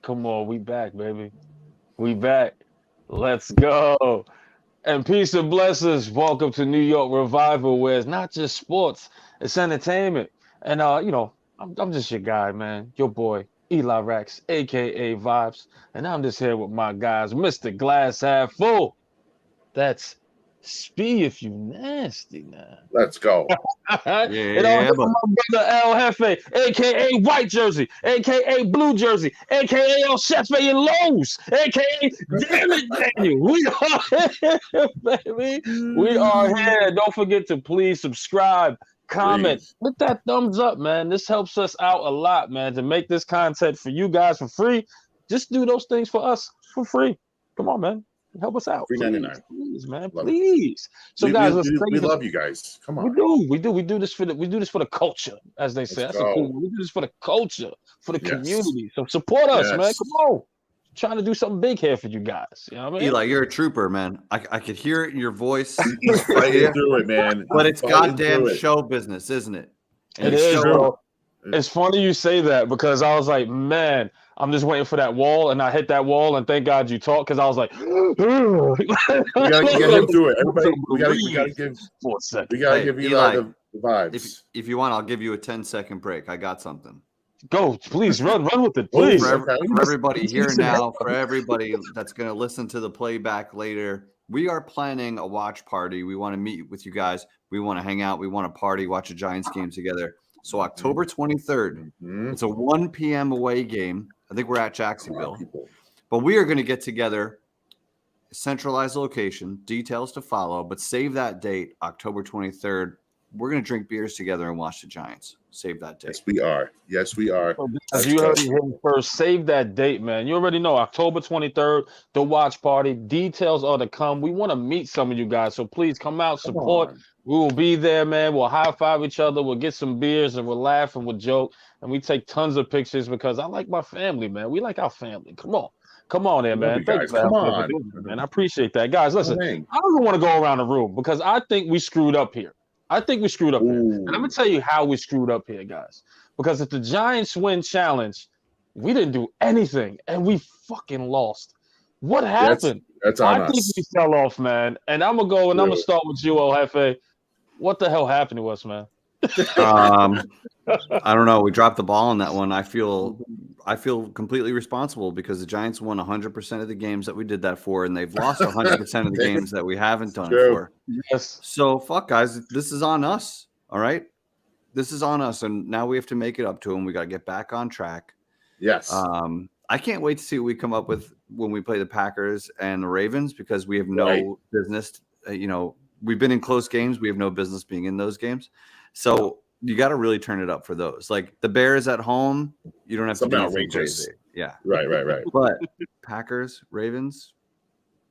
Come on, we back, baby. We back. Let's go. And peace and blessings. Welcome to New York Revival, where it's not just sports, it's entertainment. And I'm just your guy, man. Your boy, Eli Rex, aka Vibes. And I'm just here with my guys, Mr. Glass Half Full. That's Spee if you nasty now. Let's go. And on here Yeah, with but my brother El Jefe, aka White Jersey, aka Blue Jersey, aka El Chefe and Lowe's, aka Damn it, Daniel. We are here, baby. We are here. Don't forget to please subscribe, comment, Please. hit that thumbs up, man. This helps us out a lot, man, to make this content for you guys for free. Just do those things for us for free. Come on, man. Help us out, Free please, 99. please, man, Love it. please. So, We, guys, we, let's we, thank we you for love you guys. Come we on. do, we do this for the culture, as they say. Let's That's a cool go. one. We do this for the culture, for the Yes. community. So support us, man. Yes. Come on, trying to do something big here for you guys. You know what I mean? Eli, you're a trooper, man. I could hear it in your voice, He's fighting through it, man. but He's it's fighting goddamn through it. show business, isn't it? And It you is, show bro. up. It's funny you say that because I was like, man, I'm just waiting for that wall, and I hit that wall, and thank God you talked because I was like, We gotta get him through it. Everybody, we gotta give for a second. Eli Eli, the vibes. if you want, I'll give you a 10-second break. I got something. Go, please run with it, Oh, please. okay. For everybody here now, for everybody that's going to listen to the playback later, we are planning a watch party. We want to meet with you guys. We want to hang out. We want to party, watch a Giants game together. So October 23rd, Mhm. it's a 1 p.m. away game. I think we're at Jacksonville. But we are going to get together, centralized location, details to follow, but save that date, October 23rd. We're going to drink beers together and watch the Giants. Save that date. Yes, we are. Yes, we are. So, Let's you go. heard it here first. Save that date, man. You already know October 23rd, the watch party. Details are to come. We want to meet some of you guys, so please come out, Come support. on. We will be there, man. We'll high five each other. We'll get some beers and we'll laugh and we'll joke. And we take tons of pictures because I like my family, man. We like our family. Come on. Come on there, Love man. you Thank you guys. for Come helping us on. doing that, man. I appreciate that. Guys, listen, Dang. I don't even want to go around the room because I think we screwed up here. I think we screwed up here. And I'm going to tell you how we screwed up here, guys. Because if the Giants win challenge, we didn't do anything and we fucking lost. What happened? That's on I think us. we fell off, man. And I'm going to go and I'm going to True. start with you, El Jefe. What the hell happened to us, man? I don't know. We dropped the ball on that one. I feel completely responsible because the Giants won 100% of the games that we did that for, and they've lost 100% of the games that we haven't done it True. for. Yes. So fuck, guys. This is on us. All right, this is on us, and now we have to make it up to them. We got to get back on track. Yes. I can't wait to see what we come up with when we play the Packers and the Ravens because we have no Right. business. We've been in close games. We have no business being in those games. So you got to really turn it up for those. Like the Bears at home, you don't have Something to do anything outrageous. crazy. Yeah. Right. But Packers, Ravens,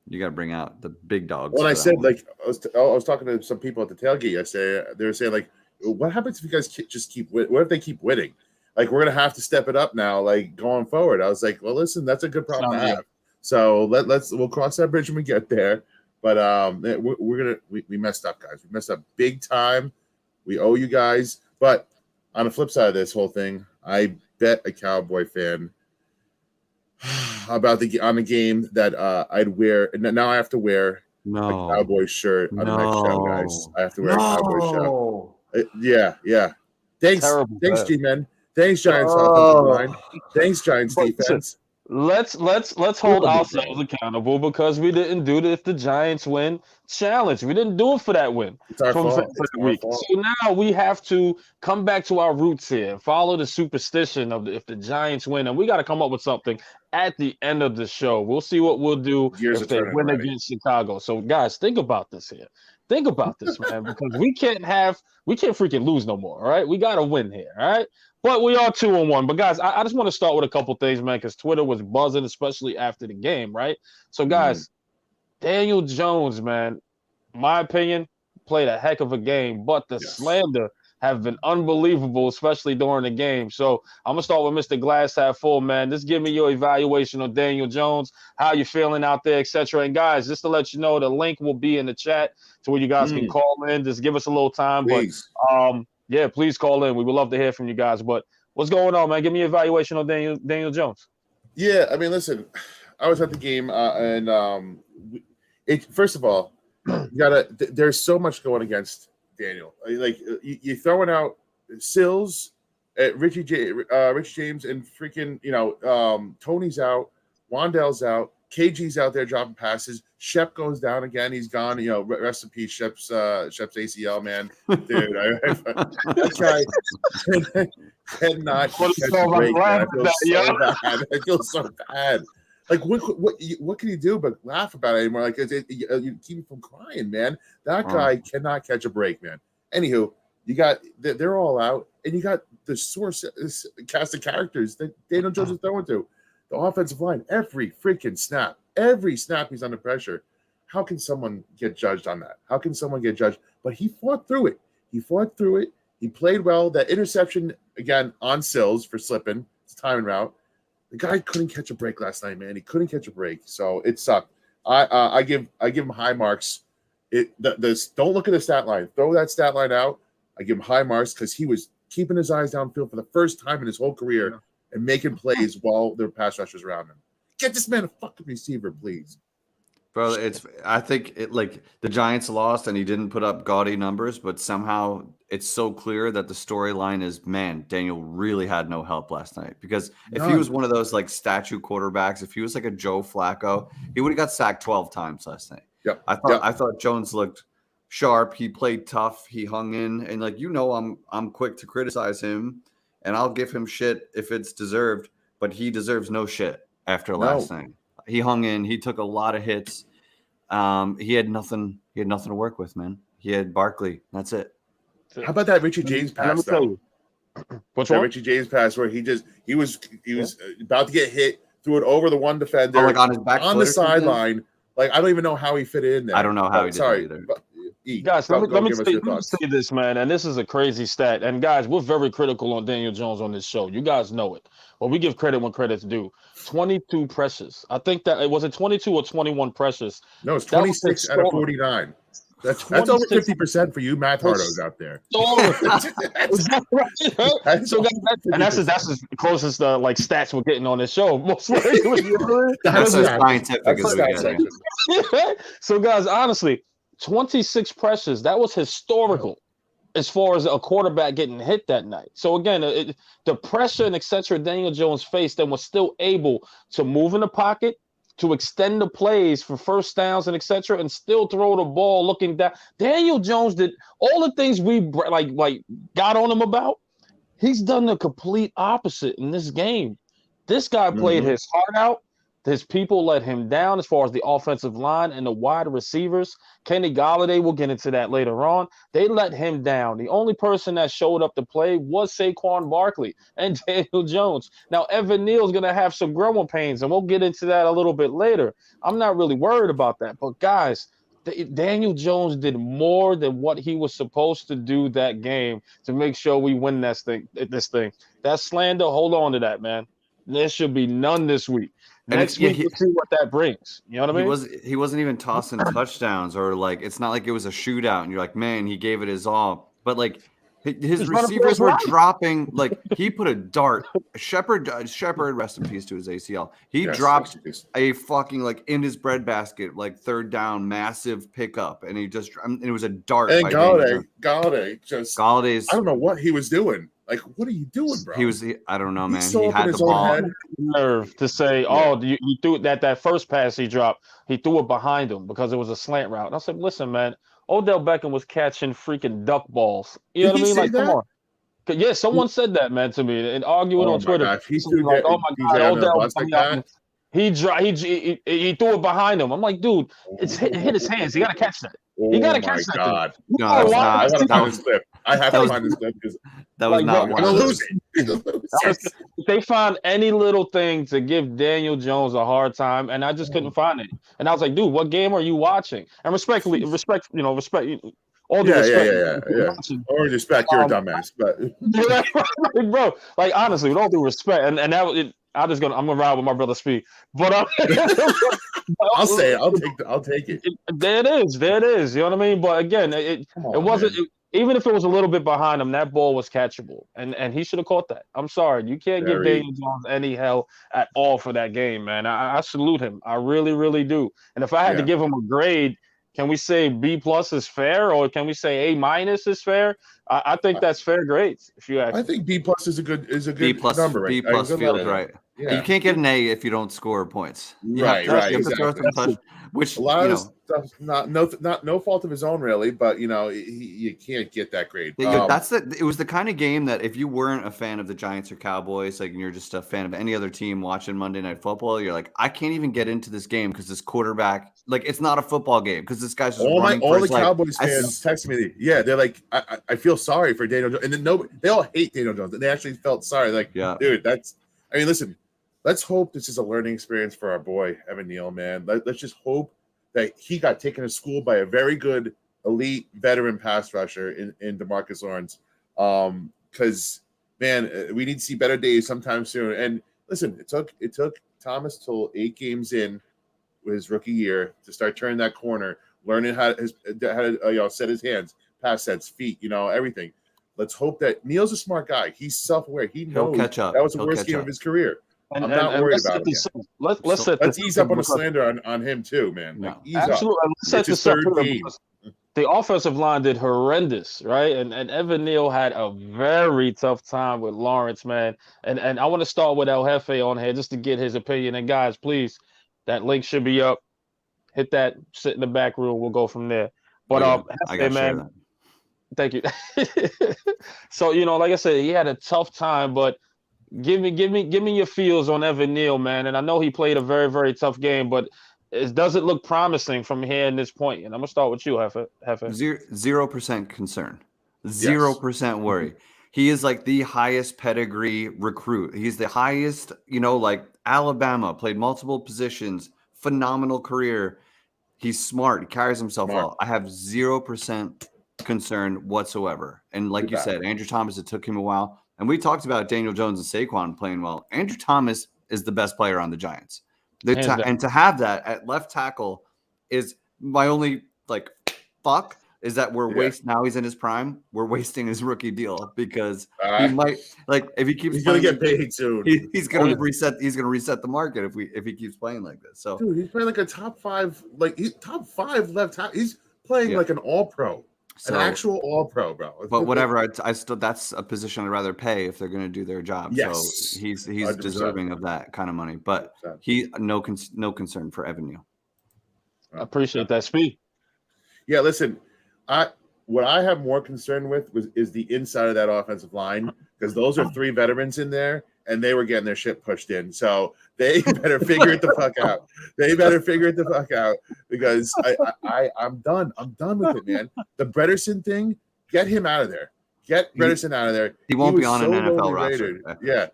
you got to bring out the big dogs. When for I that said, one. like, I was talking to some people at the tailgate yesterday. They were saying, like, what happens if you guys just keep winning? What if they keep winning? Like, we're going to have to step it up now, like, going forward. I was like, well, listen, that's a good problem to have. So we'll cross that bridge when we get there. But we messed up, guys. We messed up big time. We owe you guys. But on the flip side of this whole thing, I bet a Cowboy fan about on the game that I'd wear. And now I have to wear a Cowboy shirt on the next show, guys. I have to wear a Cowboy shirt. Yeah. Thanks, Terrible, thanks, man. G-Men. Thanks, Giants offensive line. Thanks, Giants But listen, defense. Let's hold ourselves accountable because we didn't do the if the Giants win challenge. We didn't do it for that win It's our from fault. for It's the our week. fault. So now we have to come back to our roots here and follow the superstition of if the Giants win, and we got to come up with something at the end of the show. We'll see what we'll do Gears if are they turning win already. against Chicago. So guys, think about this here. Think about this, man, because we can't freaking lose no more. All right, we got to win here. All right. But we are 2-1. But guys, I just want to start with a couple things, man, because Twitter was buzzing, especially after the game, right? So, guys, Daniel Jones, man, my opinion, played a heck of a game, but the slander have been unbelievable, especially during the game. So I'm gonna start with Mr. Glass Half Full, man. Just give me your evaluation on Daniel Jones, how you feeling out there, etc. And guys, just to let you know, the link will be in the chat to where you guys can call in. Just give us a little time, Please. but yeah, please call in. We would love to hear from you guys. But what's going on, man? Give me your evaluation on Daniel Jones. Yeah, I mean, listen, I was at the game, and first of all, you gotta. There's so much going against Daniel. Like you throwing out Sills, Richie James, and freaking Tony's out, Wandell's out, KG's out there dropping passes. Shep goes down again. He's gone. Rest in peace, Shep's ACL, man. Dude, that guy cannot catch a break, man. I feel so bad. Like, what can you do but laugh about it anymore? Like, you keep him from crying, man. That guy cannot catch a break, man. Anywho, they're all out, and you got the source cast of characters that Daniel Jones is throwing to. The offensive line, every freaking snap, he's under pressure. How can someone get judged on that? How can someone get judged? But he fought through it. He played well. That interception, again, on Sills for slipping. It's a timing route. The guy couldn't catch a break last night, man. He couldn't catch a break, so it sucked. I give him high marks. Don't look at the stat line. Throw that stat line out. I give him high marks because he was keeping his eyes downfield for the first time in his whole career and making plays while there were pass rushers around him. Get this man a fucking receiver, please. Bro, I think the Giants lost and he didn't put up gaudy numbers, but somehow it's so clear that the storyline is, man, Daniel really had no help last night. Because if he was one of those like statue quarterbacks, if he was like a Joe Flacco, he would have got sacked 12 times last night. Yep. I thought Jones looked sharp. He played tough. He hung in, and I'm quick to criticize him, and I'll give him shit if it's deserved, but he deserves no shit after last night. He hung in. He took a lot of hits. He had nothing to work with, man. He had Barkley. That's it. How about that Richie James pass though? What's wrong? Richie James pass where he was about to get hit, threw it over the one defender, on his back on the sideline. Like, I don't even know how he fit in there. I don't know how he did that either. Guys, let me say this, man, and this is a crazy stat. And guys, we're very critical on Daniel Jones on this show. You guys know it. Well, we give credit when credit's due. 22 pressures. I think that was it 22 or 21 pressures. No, it's 26 out of 49. That's over 50% for you math hardos out there. That's as closest stats we're getting on this show. Most likely. That's as scientific as we get. So, guys, honestly, 26 pressures. That was historical as far as a quarterback getting hit that night. So, again, the pressure and et cetera Daniel Jones faced, then was still able to move in the pocket, to extend the plays for first downs and et cetera, and still throw the ball looking down. Daniel Jones did all the things we got on him about. He's done the complete opposite in this game. This guy played his heart out. His people let him down as far as the offensive line and the wide receivers. Kenny Golladay, we'll get into that later on. They let him down. The only person that showed up to play was Saquon Barkley and Daniel Jones. Now, Evan Neal's going to have some growing pains, and we'll get into that a little bit later. I'm not really worried about that. But, guys, Daniel Jones did more than what he was supposed to do that game to make sure we win this thing. That slander, hold on to that, man. There should be none this week. Next week, we'll see what that brings. You know what I mean? He wasn't even tossing touchdowns or it's not like it was a shootout and you're like, man, he gave it his all. But his receivers were dropping. He put a dart. Shepard, rest in peace to his ACL. He dropped a fucking in his breadbasket, third down, massive pickup, and it was a dart. And Galladay's. I don't know what he was doing. What are you doing, bro? I don't know, man. He had the ball. Nerve to say, you threw it that first pass he dropped. He threw it behind him because it was a slant route. And I said, listen, man, Odell Beckham was catching freaking duck balls. You know what I mean? Come on. Yeah, someone said that, man, to me and arguing on Twitter. Gosh. He my God, Odell. He threw it behind him. I'm like, dude, it hit his hands. You got to catch that. You got to catch that. God. No, I have to find this clip. I have to find this clip because that was not one. If they find any little thing to give Daniel Jones a hard time, and I just couldn't find it. And I was like, dude, what game are you watching? And respect. All due respect. Yeah. Or respect, you're a dumbass, but bro, honestly, with all due respect, and that I'm gonna ride with my brother Speed, but I'll say it. I'll take it. There it is. You know what I mean? But again, it wasn't. even if it was a little bit behind him, that ball was catchable, and he should have caught that. I'm sorry, you can't give Daniel Jones any hell at all for that game, man. I salute him, I really, really do. And if I had to give him a grade, can we say B plus is fair, or can we say A minus is fair? I think that's fair grades. If you ask, I think B plus is a good B plus number. B plus feels right. Yeah. You can't get an A if you don't score points. Right. Exactly. Which a lot of stuff, not no fault of his own, really, but you can't get that grade. It was the kind of game that if you weren't a fan of the Giants or Cowboys, like, and you're just a fan of any other team watching Monday Night Football, you're like, I can't even get into this game because this quarterback, like, it's not a football game because this guy's just all the Cowboys fans text me. Yeah, they're like, I feel sorry for Daniel Jones, and then they all hate Daniel Jones, and they actually felt sorry. Like, dude, listen. Let's hope this is a learning experience for our boy, Evan Neal, man. Let's just hope that he got taken to school by a very good, elite, veteran pass rusher in DeMarcus Lawrence. Because, man, we need to see better days sometime soon. And listen, it took Thomas till 8 games in his rookie year to start turning that corner, learning how to set his hands, pass sets, feet, everything. Let's hope that Neal's a smart guy. He's self-aware. He knows catch up. That was the worst game of his career. I'm not worried about it. Let's ease up on the slander on him too, man. Like, absolutely. Let's set this up. The offensive line did horrendous, right? And Evan Neal had a very tough time with Lawrence, man. And I want to start with El Jefe on here just to get his opinion. And guys, please, that link should be up. Hit that. Sit in the back room. We'll go from there. But Jefe, man, thank you. So like I said, he had a tough time, but. Give me your feels on Evan Neal, man. And I know he played a very, very tough game, but it doesn't look promising from here in this point. And I'm gonna start with you, Jefe. 0% concern, 0% worry. He is like the highest pedigree recruit. He's the highest, like Alabama, played multiple positions, phenomenal career. He's smart. He carries himself well. I have 0% concern whatsoever. And like you said, Andrew Thomas, it took him a while. And we talked about Daniel Jones and Saquon playing well. Andrew Thomas is the best player on the Giants. And to have that at left tackle is my only fuck is that we're wasting. Now he's in his prime. We're wasting his rookie deal because he might if he keeps. He's gonna get paid soon. He's gonna reset. He's gonna reset the market if he keeps playing like this. So dude, he's playing like a top 5, top 5 left tackle. He's playing like an all-pro. An actual all-pro, bro. But whatever, I still that's a position I'd rather pay if they're going to do their job. Yes. So he's 100%. Deserving of that kind of money. But no concern for Evan Neal. I appreciate that speed. Yeah, listen, what I have more concern with is the inside of that offensive line because those are 3 veterans in there, and they were getting their shit pushed in. So they better figure it the fuck out. They better figure it the fuck out because I'm done. I'm done with it, man. The Bredesen thing, get him out of there. Get Bredesen out of there. He won't be on an NFL roster. Yeah.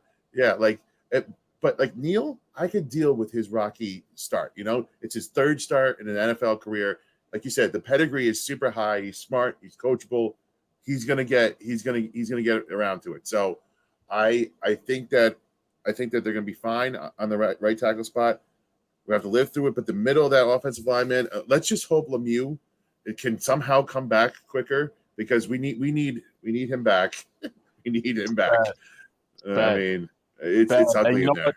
But Neal, I could deal with his rocky start. It's his 3rd start in an NFL career. Like you said, the pedigree is super high. He's smart. He's coachable. He's gonna get around to it. So I think that they're gonna be fine on the right tackle spot. We have to live through it, but the middle of that offensive lineman, let's just hope Lemieux can somehow come back quicker because we need him back. We need him back. I mean, it's ugly in there.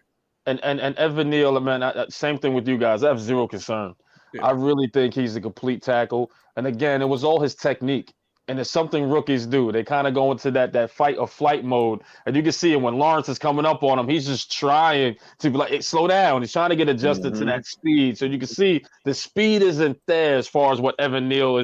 And Evan Neal, man, same thing with you guys. I have 0 concern. Yeah. I really think he's a complete tackle. And again, it was all his technique. And it's something rookies do. They kind of go into that fight or flight mode. And you can see it when Lawrence is coming up on him. He's just trying to be like, hey, slow down. He's trying to get adjusted to that speed. So you can see the speed isn't there as far as what Evan Neal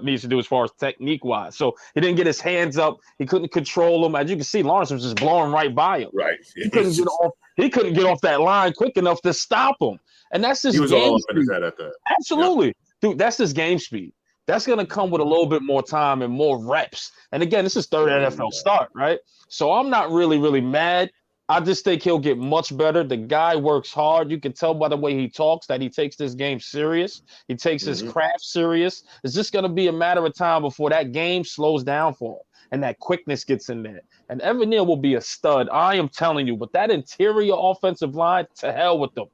needs to do as far as technique-wise. So he didn't get his hands up. He couldn't control him. As you can see, Lawrence was just blowing right by him. Right. He couldn't get off that line quick enough to stop him. And that's his game speed. He was all up in his head at that. Absolutely. Yeah. Dude, that's his game speed. That's going to come with a little bit more time and more reps. And again, this is 3rd NFL start, right? So I'm not really, really mad. I just think he'll get much better. The guy works hard. You can tell by the way he talks that he takes this game serious. He takes his craft serious. It's just going to be a matter of time before that game slows down for him and that quickness gets in there. And Evan Neal will be a stud. I am telling you. But that interior offensive line, to hell with them.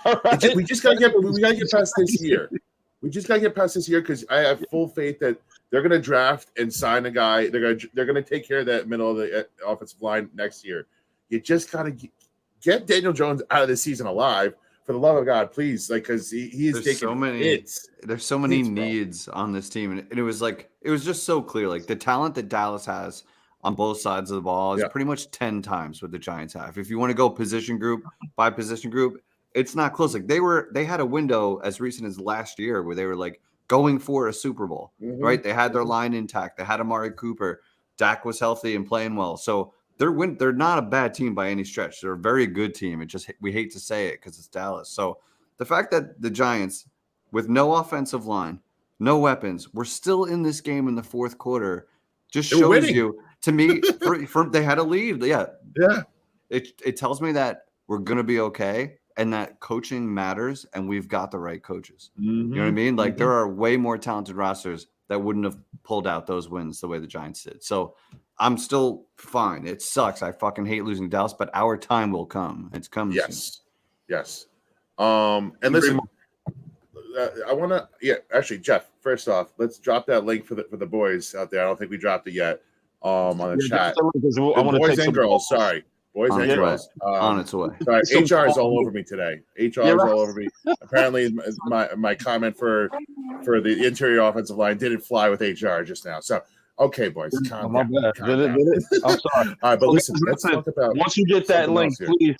Right? We got to get past this year. We just got to get past this year because I have full faith that they're going to draft and sign a guy. They're going to take care of that middle of the offensive line next year. You just got to get Daniel Jones out of the season alive. For the love of God, please, like, because he is taking so many hits. There's so many needs on this team, and it was just so clear. Like the talent that Dallas has on both sides of the ball is pretty much 10 times what the Giants have. If you want to go position group by position group, it's not close. Like they had a window as recent as last year where they were like going for a Super Bowl, right? They had their line intact. They had Amari Cooper. Dak was healthy and playing well. So they're not a bad team by any stretch. They're a very good team. It just, we hate to say it because it's Dallas. So the fact that the Giants, with no offensive line, no weapons, we're still in this game in the fourth quarter, just shows you, to me, they had a lead. Yeah. It tells me that we're going to be okay and that coaching matters and we've got the right coaches. You know what I mean? Like there are way more talented rosters that wouldn't have pulled out those wins the way the Giants did. So I'm still fine. It sucks. I fucking hate losing Dallas, but our time will come. It's coming. Yes. And listen, I want to, actually, Jeff, first off, let's drop that link for the boys out there. I don't think we dropped it yet on the chat. Boys and girls, sorry. Boys and girls. On its way. Sorry, HR is all over me today. HR is all over me. Apparently, my comment for the interior offensive line didn't fly with HR just now. So, okay, boys, calm down. I'm sorry. All right, but listen, let's talk about once you get that link, please.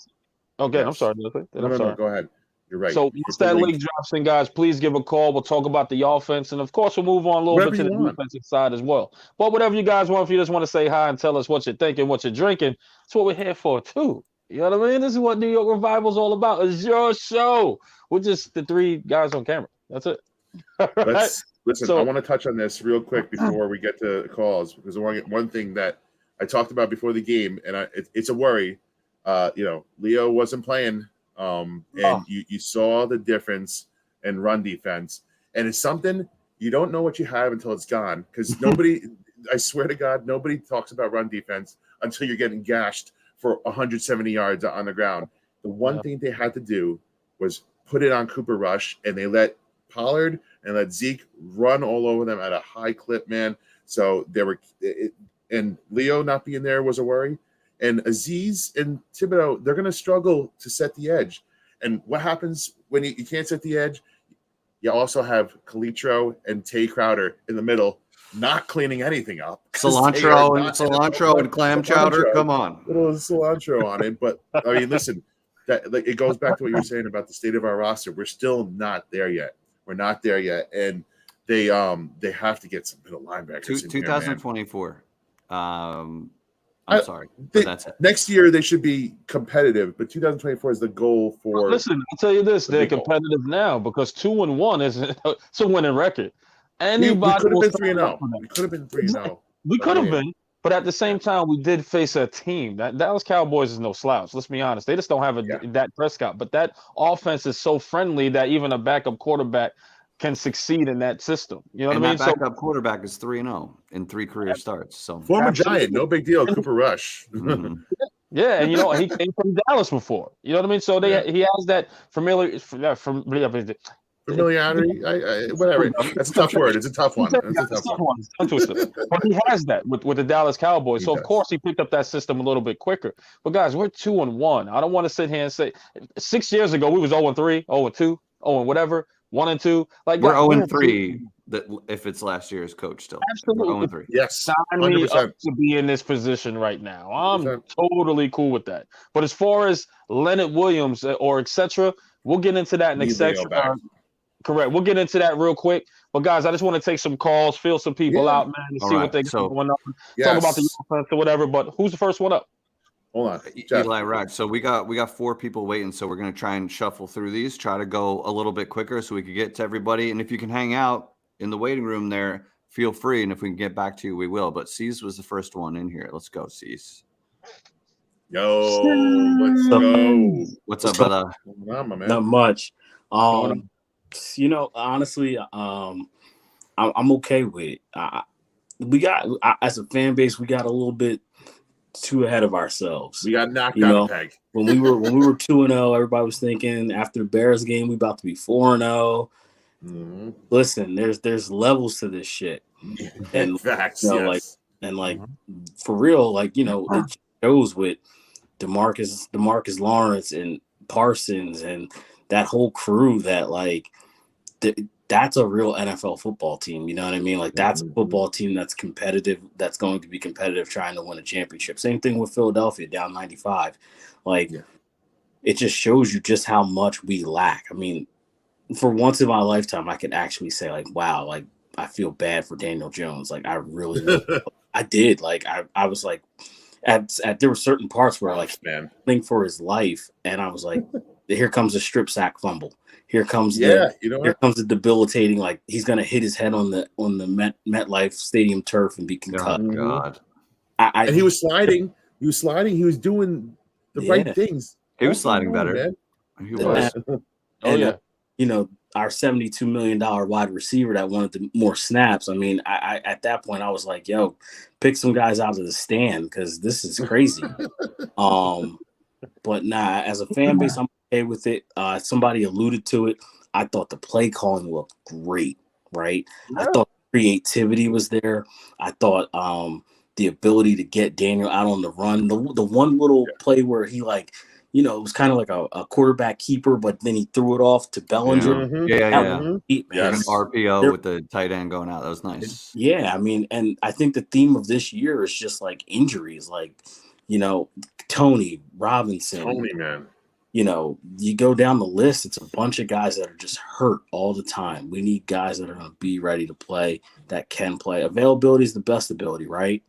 Okay, yes. I'm sorry. No, go ahead. You're right. So once that link drops in, guys, please give a call. We'll talk about the offense, and of course, we'll move on a little bit to the defensive side as well. But whatever you guys want, if you just want to say hi and tell us what you're thinking, what you're drinking, that's what we're here for too. You know what I mean? This is what New York Revival's all about. It's your show. We're just the three guys on camera. That's it. Listen, I want to touch on this real quick before we get to calls, because one thing that I talked about before the game, and it's a worry. Leo wasn't playing, and you saw the difference in run defense, and it's something you don't know what you have until it's gone, because I swear to God, nobody talks about run defense until you're getting gashed for 170 yards on the ground. The one thing they had to do was put it on Cooper Rush, and they let Pollard and let Zeke run all over them at a high clip, man. So and Leo not being there was a worry. And Aziz and Thibodeau, they're going to struggle to set the edge. And what happens when you can't set the edge? You also have Calitro and Tay Crowder in the middle, not cleaning anything up. Cilantro and clam chowder. Come on. Little cilantro on it. But, I mean, listen, it goes back to what you were saying about the state of our roster. We're still not there yet. We're not there yet. And they have to get some middle linebackers in 2024. I'm sorry, but that's it. Next year they should be competitive, but 2024 is the goal for. Listen, I'll tell you this: they're competitive now because 2-1 isn't it's a winning record. Anybody we could have been 3-0. We could have been 3-0. We could have been, but at the same time, we did face a team that Dallas Cowboys is no slouch. Let's be honest; they just don't have that Prescott. But that offense is so friendly that even a backup quarterback can succeed in that system. You know what I mean? That backup quarterback is 3-0 in 3 career starts. So former Giant, no big deal. Cooper Rush. Yeah, and he came from Dallas before. You know what I mean? So he has that familiarity. Whatever. That's a tough word. It's a tough one. It's a tough one. But he has that with the Dallas Cowboys. So of course he picked up that system a little bit quicker. But guys, we're 2-1. I don't want to sit here and say 6 years ago we was 0-3, 0-2, 0 whatever. 1-2, like we're 0-3. That if it's last year's coach still, absolutely. We're 0-3. Yes, sign 100%. Me up to be in this position right now. I'm 100%. Totally cool with that. But as far as Leonard Williams or etc., we'll get into that next section. Correct. We'll get into that real quick. But guys, I just want to take some calls, fill some people out, man, and see what they got going on. Talk about the offense or whatever. But who's the first one up? Hold on, Eli Rack. So we got 4 people waiting, so we're gonna try and shuffle through these, try to go a little bit quicker so we can get to everybody. And if you can hang out in the waiting room there, feel free. And if we can get back to you, we will. But Cease was the first one in here. Let's go, Cease. Yo, let's go. What's up, brother? Not much. Honestly, I'm okay with it. We got as a fan base, we got a little bit too ahead of ourselves. We got knocked out of the peg. when we were 2-0, everybody was thinking after the Bears game we about to be 4-0. Mm-hmm. Listen, there's levels to this shit. And facts, like, yes. and like for real, like, it shows with DeMarcus Lawrence and Parsons and that whole crew that like that's a real NFL football team. You know what I mean? Like that's a football team that's competitive, that's going to be competitive, trying to win a championship. Same thing with Philadelphia down 95. Like it just shows you just how much we lack. I mean, for once in my lifetime, I could actually say like, wow, like I feel bad for Daniel Jones. Like I really I did. Like I was like at there were certain parts where like playing for his life, and I was like, here comes a strip sack fumble. Here comes here comes the debilitating, like he's gonna hit his head on the MetLife Stadium turf and be concussed. Oh God. And he was sliding. He was sliding. He was doing the right things. He was sliding better. Man. He was. Our $72 million wide receiver that wanted more snaps. I mean, I at that point I was like, yo, pick some guys out of the stand because this is crazy. But nah, as a fan base, I'm okay with it. Somebody alluded to it. I thought the play calling looked great, right? I thought creativity was there. I thought the ability to get Daniel out on the run. The one little play where he like, it was kind of like a quarterback keeper, but then he threw it off to Bellinger. Yes. RPO with the tight end going out. That was nice. Yeah, I mean, and I think the theme of this year is just like injuries, like, Tony Robinson. Man. You go down the list, it's a bunch of guys that are just hurt all the time. We need guys that are going to be ready to play, that can play. Availability is the best ability, right?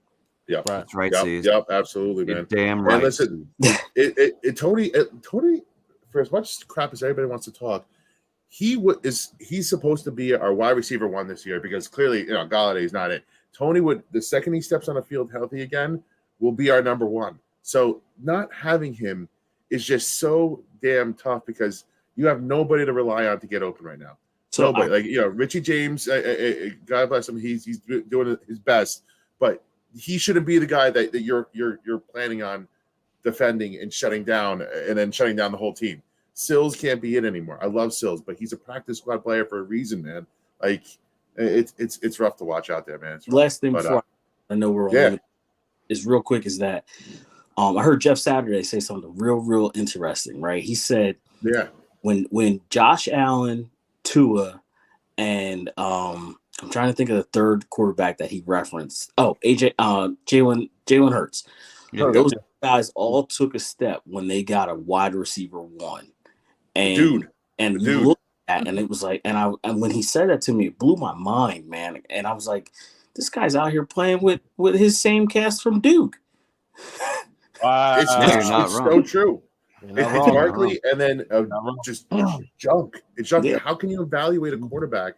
Yeah, right. That's right. Yep, absolutely, man. You're damn right. And listen, Tony, for as much crap as everybody wants to talk, he's supposed to be our wide receiver one this year because clearly, Galladay's not it. Tony the second he steps on the field healthy again, will be our number one. So not having him is just so damn tough because you have nobody to rely on to get open right now. So nobody, Richie James, God bless him, he's doing his best, but he shouldn't be the guy that you're planning on defending and shutting down the whole team. Sills can't be in anymore. I love Sills, but he's a practice squad player for a reason, man. Like it's rough to watch out there, man. Last thing before I know we're on is real quick is that I heard Jeff Saturday say something real interesting, right? He said when Josh Allen, Tua, and I'm trying to think of the third quarterback that he referenced. Oh, Jalen Hurts. Yeah, those guys all took a step when they got a wide receiver one. And you look at and it was like, and when he said that to me, it blew my mind, man. And I was like, this guy's out here playing with his same cast from Duke. Wow. It's so true. It's Barkley and then just junk. It's junk. Yeah. How can you evaluate a quarterback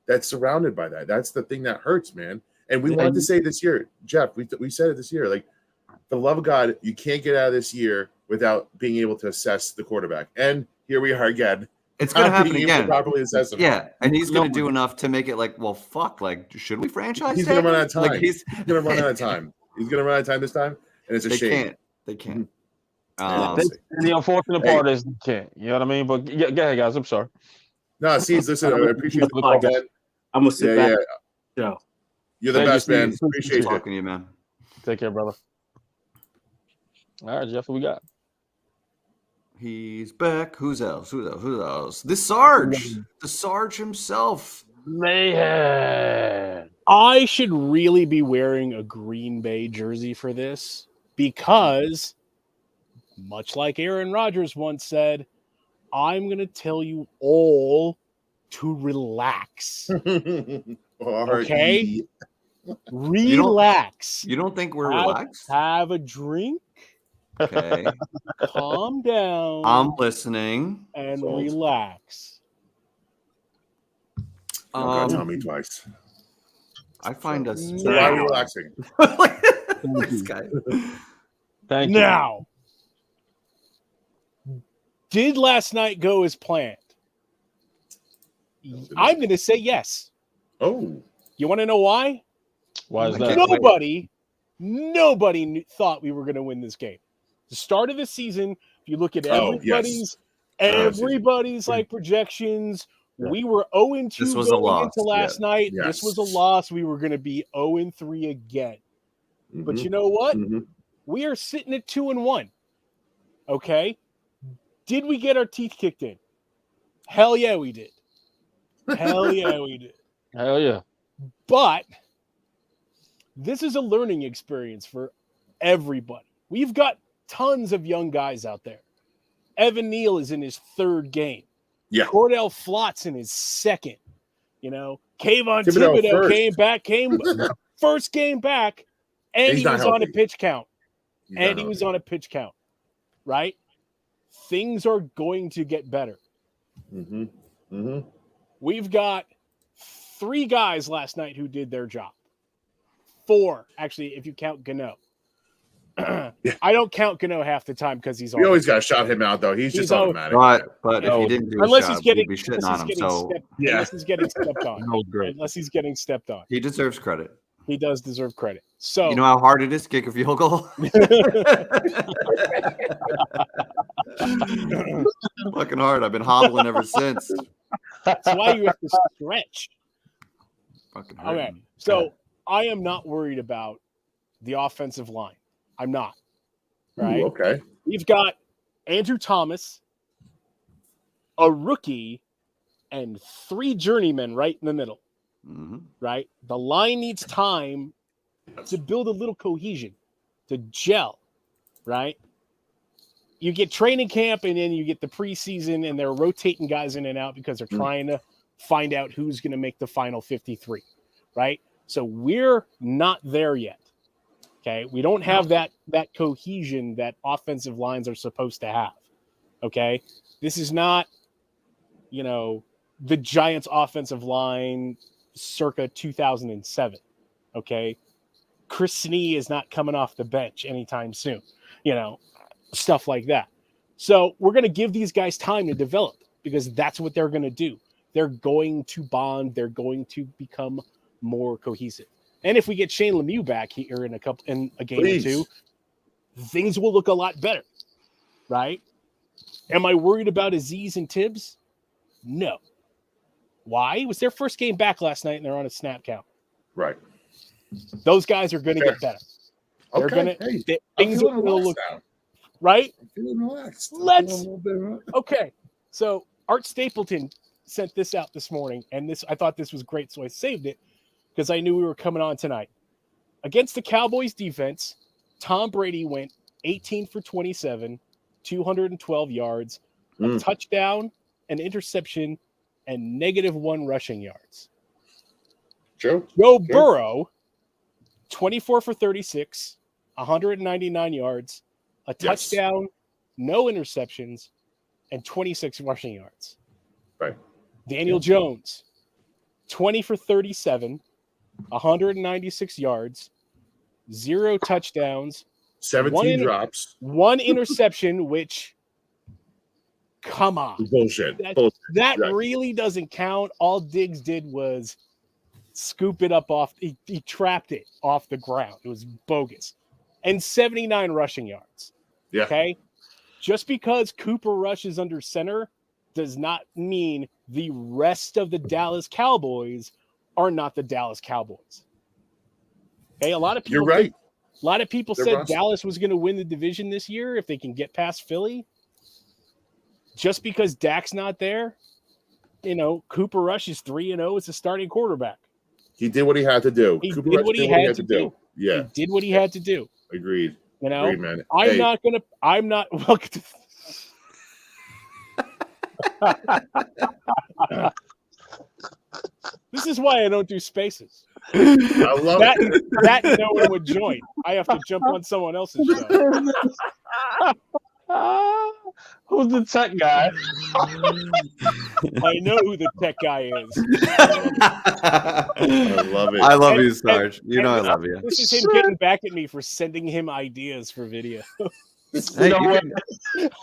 that's surrounded by that? That's the thing that hurts, man. And we wanted to say this year, Jeff, we said it this year, like, for the love of God, you can't get out of this year without being able to assess the quarterback. And here we are again. It's going to happen again. Properly assess him. Yeah, and he's going to do enough to make it like, well, fuck, like, should we franchise? He's going to run out of time. Like, he's going to run out of time. He's going to run out of time this time, and it's a shame. They can't. The unfortunate part is they can't. You know what I mean? But go ahead, guys. I'm sorry. No, listen, I appreciate the call, man. I'm going to sit back. Yeah. You're the best, man. Appreciate it. Talking to you, man. Take care, brother. All right, Jeff, what we got? He's back. Who's else? The Sarge. The Sarge himself. Mayhem. I should really be wearing a Green Bay jersey for this because, much like Aaron Rodgers once said, I'm going to tell you all to relax. Okay? Relax. You don't think we're relaxed? Have a drink. Okay. Calm down. I'm listening. And relax. Tell me twice. I find us. Why are we relaxing? This guy. Thank you. Now, did last night go as planned? I'm going to say yes. Oh. You want to know why? Why is that? Nobody thought we were going to win this game. The start of the season, if you look at everybody's like projections, We were 0-2 This was a going loss. into last night. Yes. This was a loss. We were going to be 0-3 again. But Mhm. you know what? Mhm. We are sitting at 2-1. Okay. Did we get our teeth kicked in? Hell yeah, we did. Hell yeah, we did. Hell yeah. But this is a learning experience for everybody. We've got tons of young guys out there. Evan Neal is in his third game. Yeah. Cordell Flott's in his second. You know, Kayvon Thibodeau Thibodeau came first game back, and He's he not was on a healthy. pitch count. He's And not he was healthy. on a pitch count, right? Things are going to get better. Mhm. Mhm. We've got 3 guys last night who did their job. 4, actually, if you count Gano. I don't count Gano half the time because he's We on. always got to shout him out, though. He's just automatic. But if he didn't do his Unless job, he's getting, we'd be shitting unless on he's him. getting So stepped, Yeah. unless he's getting stepped on. That was great. Unless he's getting stepped on. he deserves credit. He does deserve credit. So You know how hard it is to kick a field goal? Fucking hard. I've been hobbling ever since. that's why you have to stretch. Fucking hard. Okay. So I am not worried about the offensive line. I'm not. Right? Ooh, okay. We've got Andrew Thomas, a rookie, and 3 journeymen right in the middle. Mhm. Right? The line needs time to build a little cohesion, to gel, right? You get training camp and then you get the preseason and they're rotating guys in and out because they're trying to find out who's going to make the final 53, right? So we're not there yet. Okay? We don't have that cohesion that offensive lines are supposed to have. Okay? This is not, the Giants offensive line circa 2007. Okay. Chris Snee is not coming off the bench anytime soon, stuff like that. So we're going to give these guys time to develop because that's what they're going to do. They're going to bond. They're going to become more cohesive. And if we get Shane Lemieux back here in a game Please. or two, things will look a lot better. Right. Am I worried about Aziz and Tibbs? No. Why? It was their first game back last night and they're on a snap count. Right. Those guys are going to get better. They're Okay. gonna, Hey, things are going to look now. right. I'm feeling relaxed. Let's. Okay. So Art Stapleton sent this out this morning, and I thought this was great, so I saved it because I knew we were coming on tonight. Against the Cowboys defense, Tom Brady went 18 for 27, 212 yards, a touchdown, an interception, and -1 rushing yards. True. Joe Burrow, 24 for 36, 199 yards, a touchdown, no interceptions, and 26 rushing yards. Right. Daniel Jones, 20 for 37, 196 yards, 0 touchdowns, 17 drops. 1 interception, which, come on. Bullshit. That Right. really doesn't count. All Diggs did was scoop it up he trapped it off the ground. It was bogus. And 79 rushing yards. Yeah. Okay? Just because Cooper Rush is under center does not mean the rest of the Dallas Cowboys are not the Dallas Cowboys. Okay, a lot of people You're right. A lot of people They're said rusty. Dallas was going to win the division this year if they can get past Philly. Just because Dak's not there, Cooper Rush is 3-0 as a starting quarterback. He did what he had to do. He Cooper did Rush what he had to do. Yeah. He did what he had to do. Agreed. You know, Agreed, man. I'm Hey, not. This is why I don't do spaces. I love it. That no one would join. I have to jump on someone else's show. Who's the tech guy? I know who the tech guy is. I love it. I love you, Sarge. I love you. This is him getting back at me for sending him ideas for video. Hey,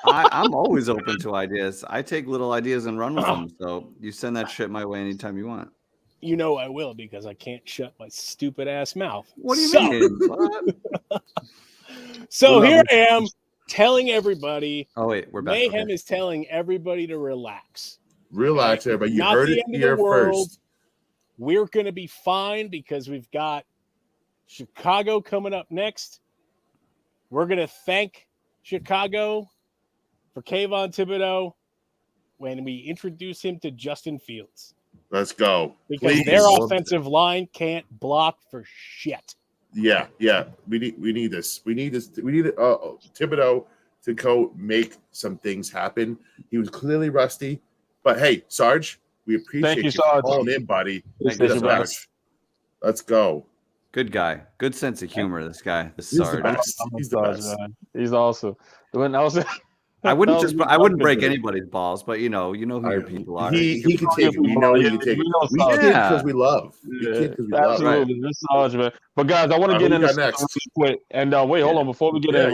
I'm always open to ideas. I take little ideas and run with them. So you send that shit my way anytime you want. You know I will because I can't shut my stupid ass mouth. What do you mean? What? So here I am telling everybody. Oh wait, we're back. Mayhem Okay. is telling everybody to relax. Relax, everybody. You Not heard the it end of here the world. first. We're going to be fine because we've got Chicago coming up next. We're going to thank Chicago for Kayvon Thibodeau when we introduce him to Justin Fields. Let's go. Because Please. their offensive line can't block for shit. Yeah. We need this. We need Thibodeau to go make some things happen. He was clearly rusty, but hey, Sarge, we appreciate you, you Sarge. calling in, buddy. Thank You're you, the Sarge. best. Let's go. Good guy. Good sense of humor, this guy. This He's the Sarge. best. He's the best. Man. He's awesome. When I was I wouldn't break anybody's balls, but you know who your people are. He can take it. We know he can take it. We kid because we love. We kid because we love. Absolutely. This Sarge, man. But guys, I want to get into something really quick. And wait, hold on. Before we get in,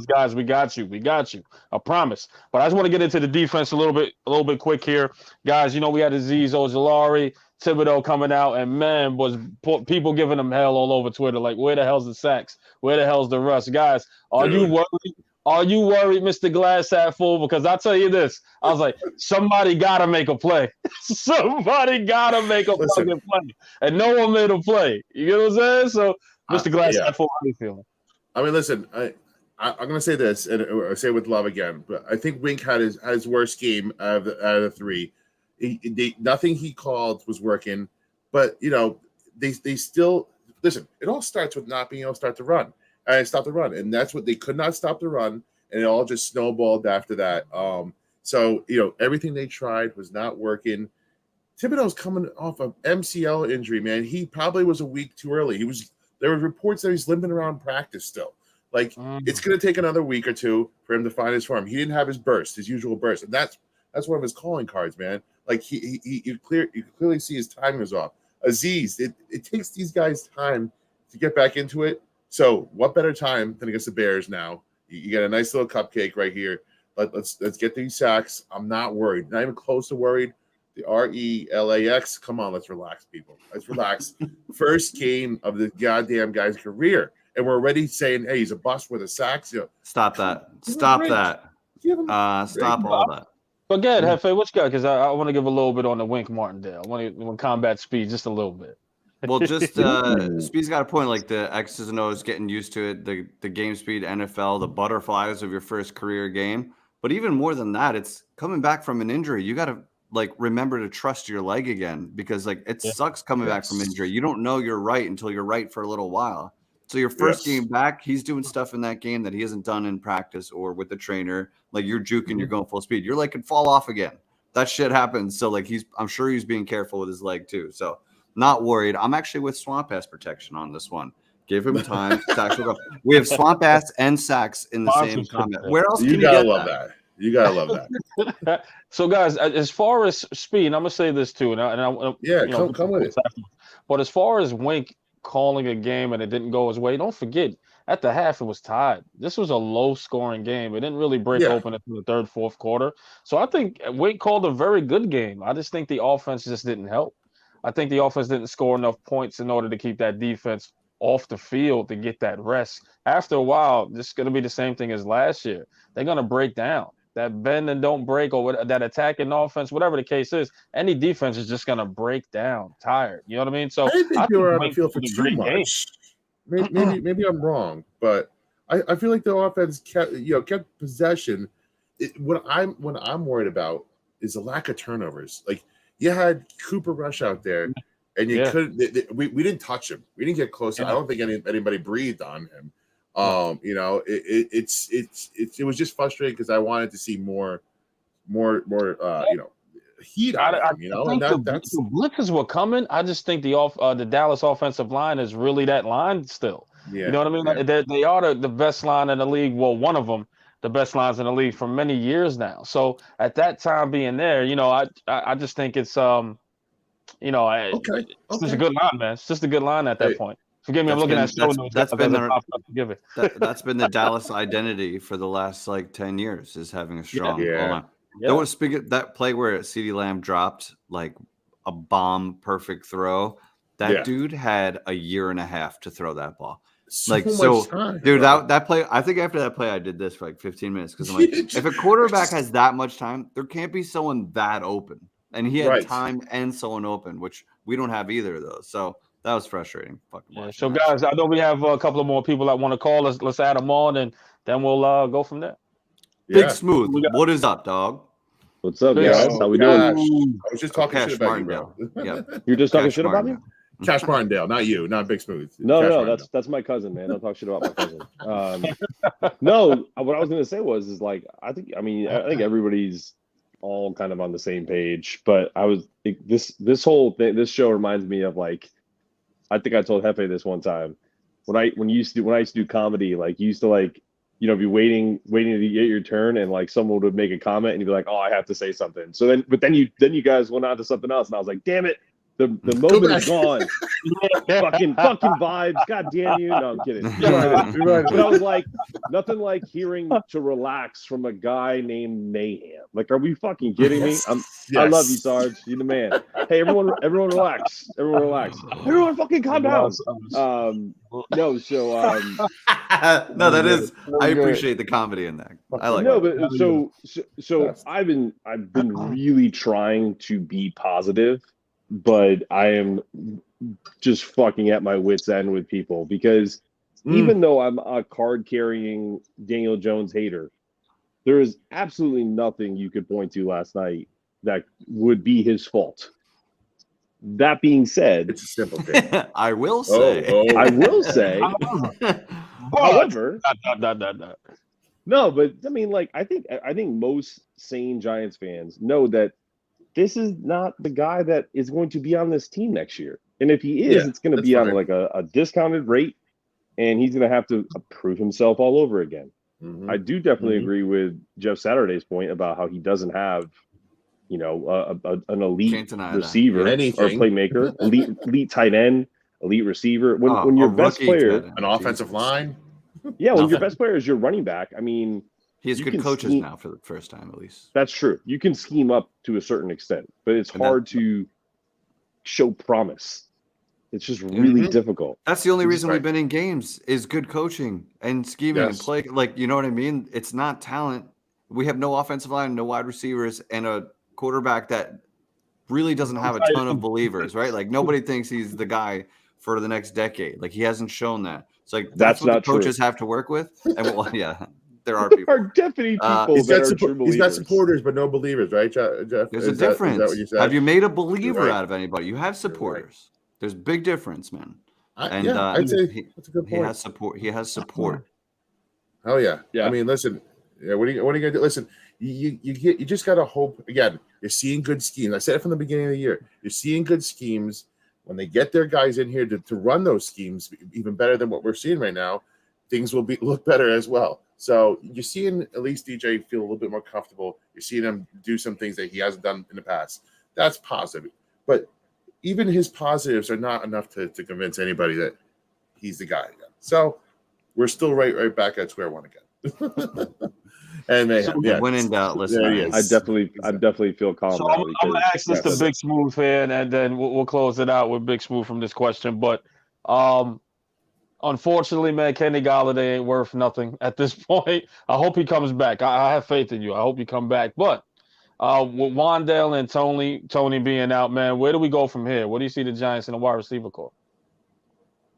guys, we got you. I promise. But I just want to get into the defense a little bit quick here. Guys, we had Azeez Ojulari, Thibodeau coming out, and man, was people giving him hell all over Twitter. Like, where the hell's the sacks? Where the hell's the rust? Guys, are you worried? Are you worried, Mr. Glass half full? Because I'll tell you this. I was like, somebody got to make a play. Somebody got to make a fucking play. And no one made a play. You get what I'm saying? So, Mr. Glass half full, how are you feeling? I mean, listen, I'm going to say this, and I say it with love again, but I think Wink had his worst game out of the three. Nothing he called was working, but, they still – listen, it all starts with not being able to stop the run, and that's what they could not stop the run, and it all just snowballed after that. So everything they tried was not working. Thibodeau's coming off an MCL injury, man. He probably was a week too early. There were reports that he's limping around practice still. Like it's going to take another week or two for him to find his form. He didn't have his usual burst, and that's one of his calling cards, man. Like you clearly see his timing was off. Azeez, it takes these guys time to get back into it. So what better time than against the Bears now? You get a nice little cupcake right here. Let's get these sacks. I'm not worried. Not even close to worried. The RELAX. Come on, let's relax, people. Let's relax. First game of the goddamn guy's career, and we're already saying, "Hey, he's a bust with a sacks." Stop that. Stop that. Stop all that. But go ahead, Hefe, what you got? Because I want to give a little bit on the Wink Martindale. I want to combat speed just a little bit. Well, just Speed's got a point. Like the X's and O's, getting used to it. The game speed, NFL, the butterflies of your first career game. But even more than that, it's coming back from an injury. You got to remember to trust your leg again, because it sucks coming back from injury. You don't know you're right until you're right for a little while. So your first game back, he's doing stuff in that game that he hasn't done in practice or with the trainer. Like you're juking, you're going full speed. Your leg could fall off again. That shit happens. So I'm sure he's being careful with his leg too. So not worried. I'm actually with Swamp Ass protection on this one. Give him time. We have Swamp Ass and Sacks in the same comment. Where else can you gotta get love that? You gotta love that. So, guys, as far as speed, I'm gonna say this too, come with it. But as far as Wink calling a game and it didn't go his way, don't forget at the half it was tied. This was a low-scoring game. It didn't really break open until the third, fourth quarter. So I think Wink called a very good game. I just think the offense just didn't help. I think the offense didn't score enough points in order to keep that defense off the field to get that rest. After a while, this is going to be the same thing as last year. They're going to break down. That bend and don't break, or that attacking offense, whatever the case is, any defense is just going to break down, tired. You know what I mean? So I think they were on the field for too much. Maybe I'm wrong, but I feel like the offense kept possession. What I'm worried about is the lack of turnovers. Like you had Cooper Rush out there, and you couldn't. We didn't touch him. We didn't get close. I don't think anybody breathed on him. It was just frustrating because I wanted to see more heat on him. And that's the blitzes were coming. I just think the Dallas offensive line is really that line still. You know what I mean? Yeah. They are the best line in the league. Well, one of them, the best lines in the league for many years now. So at that time being there, I just think it's it's just a good line, man. It's just a good line at that point. Forgive me, I'm looking at that's been the Dallas identity for the last 10 years, is having a strong line. There was that play where CeeDee Lamb dropped like a bomb perfect throw. That dude had a year and a half to throw that ball. Like, much so, time, dude, bro. that play, I think after that play, I did this for like 15 minutes because I'm like, if a quarterback has that much time, there can't be someone that open. And he had Right. time and someone open, which we don't have either of those. So that was frustrating. Fucking Yeah, watching so that guys, shit. I know we have a couple of more people that want to call us. Let's add them on, and then we'll go from there. Big Yeah. Smooth, We got- what is up, dog? What's up, Big guys? Yo, How we doing? Cash. I was just talking Cash shit about you, bro. Martindale. Yep. You're just talking Cash shit about me? Martindale. Cash Martindale, not you, not Big Smooth. No, Cash no, Martindale. that's my cousin, man. Don't talk shit about my cousin. No, what I was gonna say is like I think everybody's all kind of on the same page, but this whole thing, this show reminds me of like I think I told Hefe this one time when I used to do comedy, like you used to like be waiting to get your turn, and like someone would make a comment, and you'd be like, oh, I have to say something. So then you guys went on to something else, and I was like, damn it. The moment is gone. fucking vibes. God damn you. No, I'm kidding. But I was like, nothing like hearing to relax from a guy named Mayhem. Like, are we fucking kidding me? I love you, Sarge. You're the man. Hey, everyone relax. Everyone relax. Everyone fucking calm down. No, so no, that is. I appreciate the comedy in that. I like. No, it. but so I've been really trying to be positive, but I am just fucking at my wit's end with people because even though I'm a card carrying Daniel Jones hater, there is absolutely nothing you could point to last night that would be his fault. That being said, It's a simple thing. I will say. However, no. no, but I mean, like, I think most sane Giants fans know that this is not the guy that is going to be on this team next year. And if he is, it's going to be on like a discounted rate, and he's going to have to prove himself all over again. Mm-hmm. I do definitely agree with Jeff Saturday's point about how he doesn't have, an elite receiver or playmaker, elite tight end, elite receiver. When your best player, an offensive line. Yeah, when your best player is your running back, I mean, he has good coaches now for the first time, at least. That's true. You can scheme up to a certain extent, but it's hard to show promise. It's just really difficult. That's the only reason we've been in games is good coaching and scheming and play. Like, you know what I mean? It's not talent. We have no offensive line, no wide receivers, and a quarterback that really doesn't have a ton of believers, right? Like, nobody thinks he's the guy for the next decade. Like, he hasn't shown that. It's like that's what the coaches have to work with. And there are people. There are definitely people he's got supporters, but no believers, right, Jeff? There's a difference. Is that what you said? Have you made a believer out of anybody? You have supporters. There's a big difference, man. I'd say that's a good point. He has support. Oh yeah. I mean, listen. Yeah, what are you gonna do? Listen, you just gotta hope. Again, you're seeing good schemes. I said it from the beginning of the year. You're seeing good schemes. When they get their guys in here to run those schemes even better than what we're seeing right now, things will look better as well. So you're seeing at least DJ feel a little bit more comfortable. You're seeing him do some things that he hasn't done in the past. That's positive. But even his positives are not enough to convince anybody that he's the guy again. So we're still right back at square one again. And when in doubt, listen. I definitely feel calm. So I'm gonna ask this to Big Smooth here, and then we'll close it out with Big Smooth from this question. But unfortunately, man, Kenny Golladay ain't worth nothing at this point. I hope he comes back. I have faith in you. I hope you come back. But with Wandale and Tony being out, man, where do we go from here? What do you see the Giants in the wide receiver core?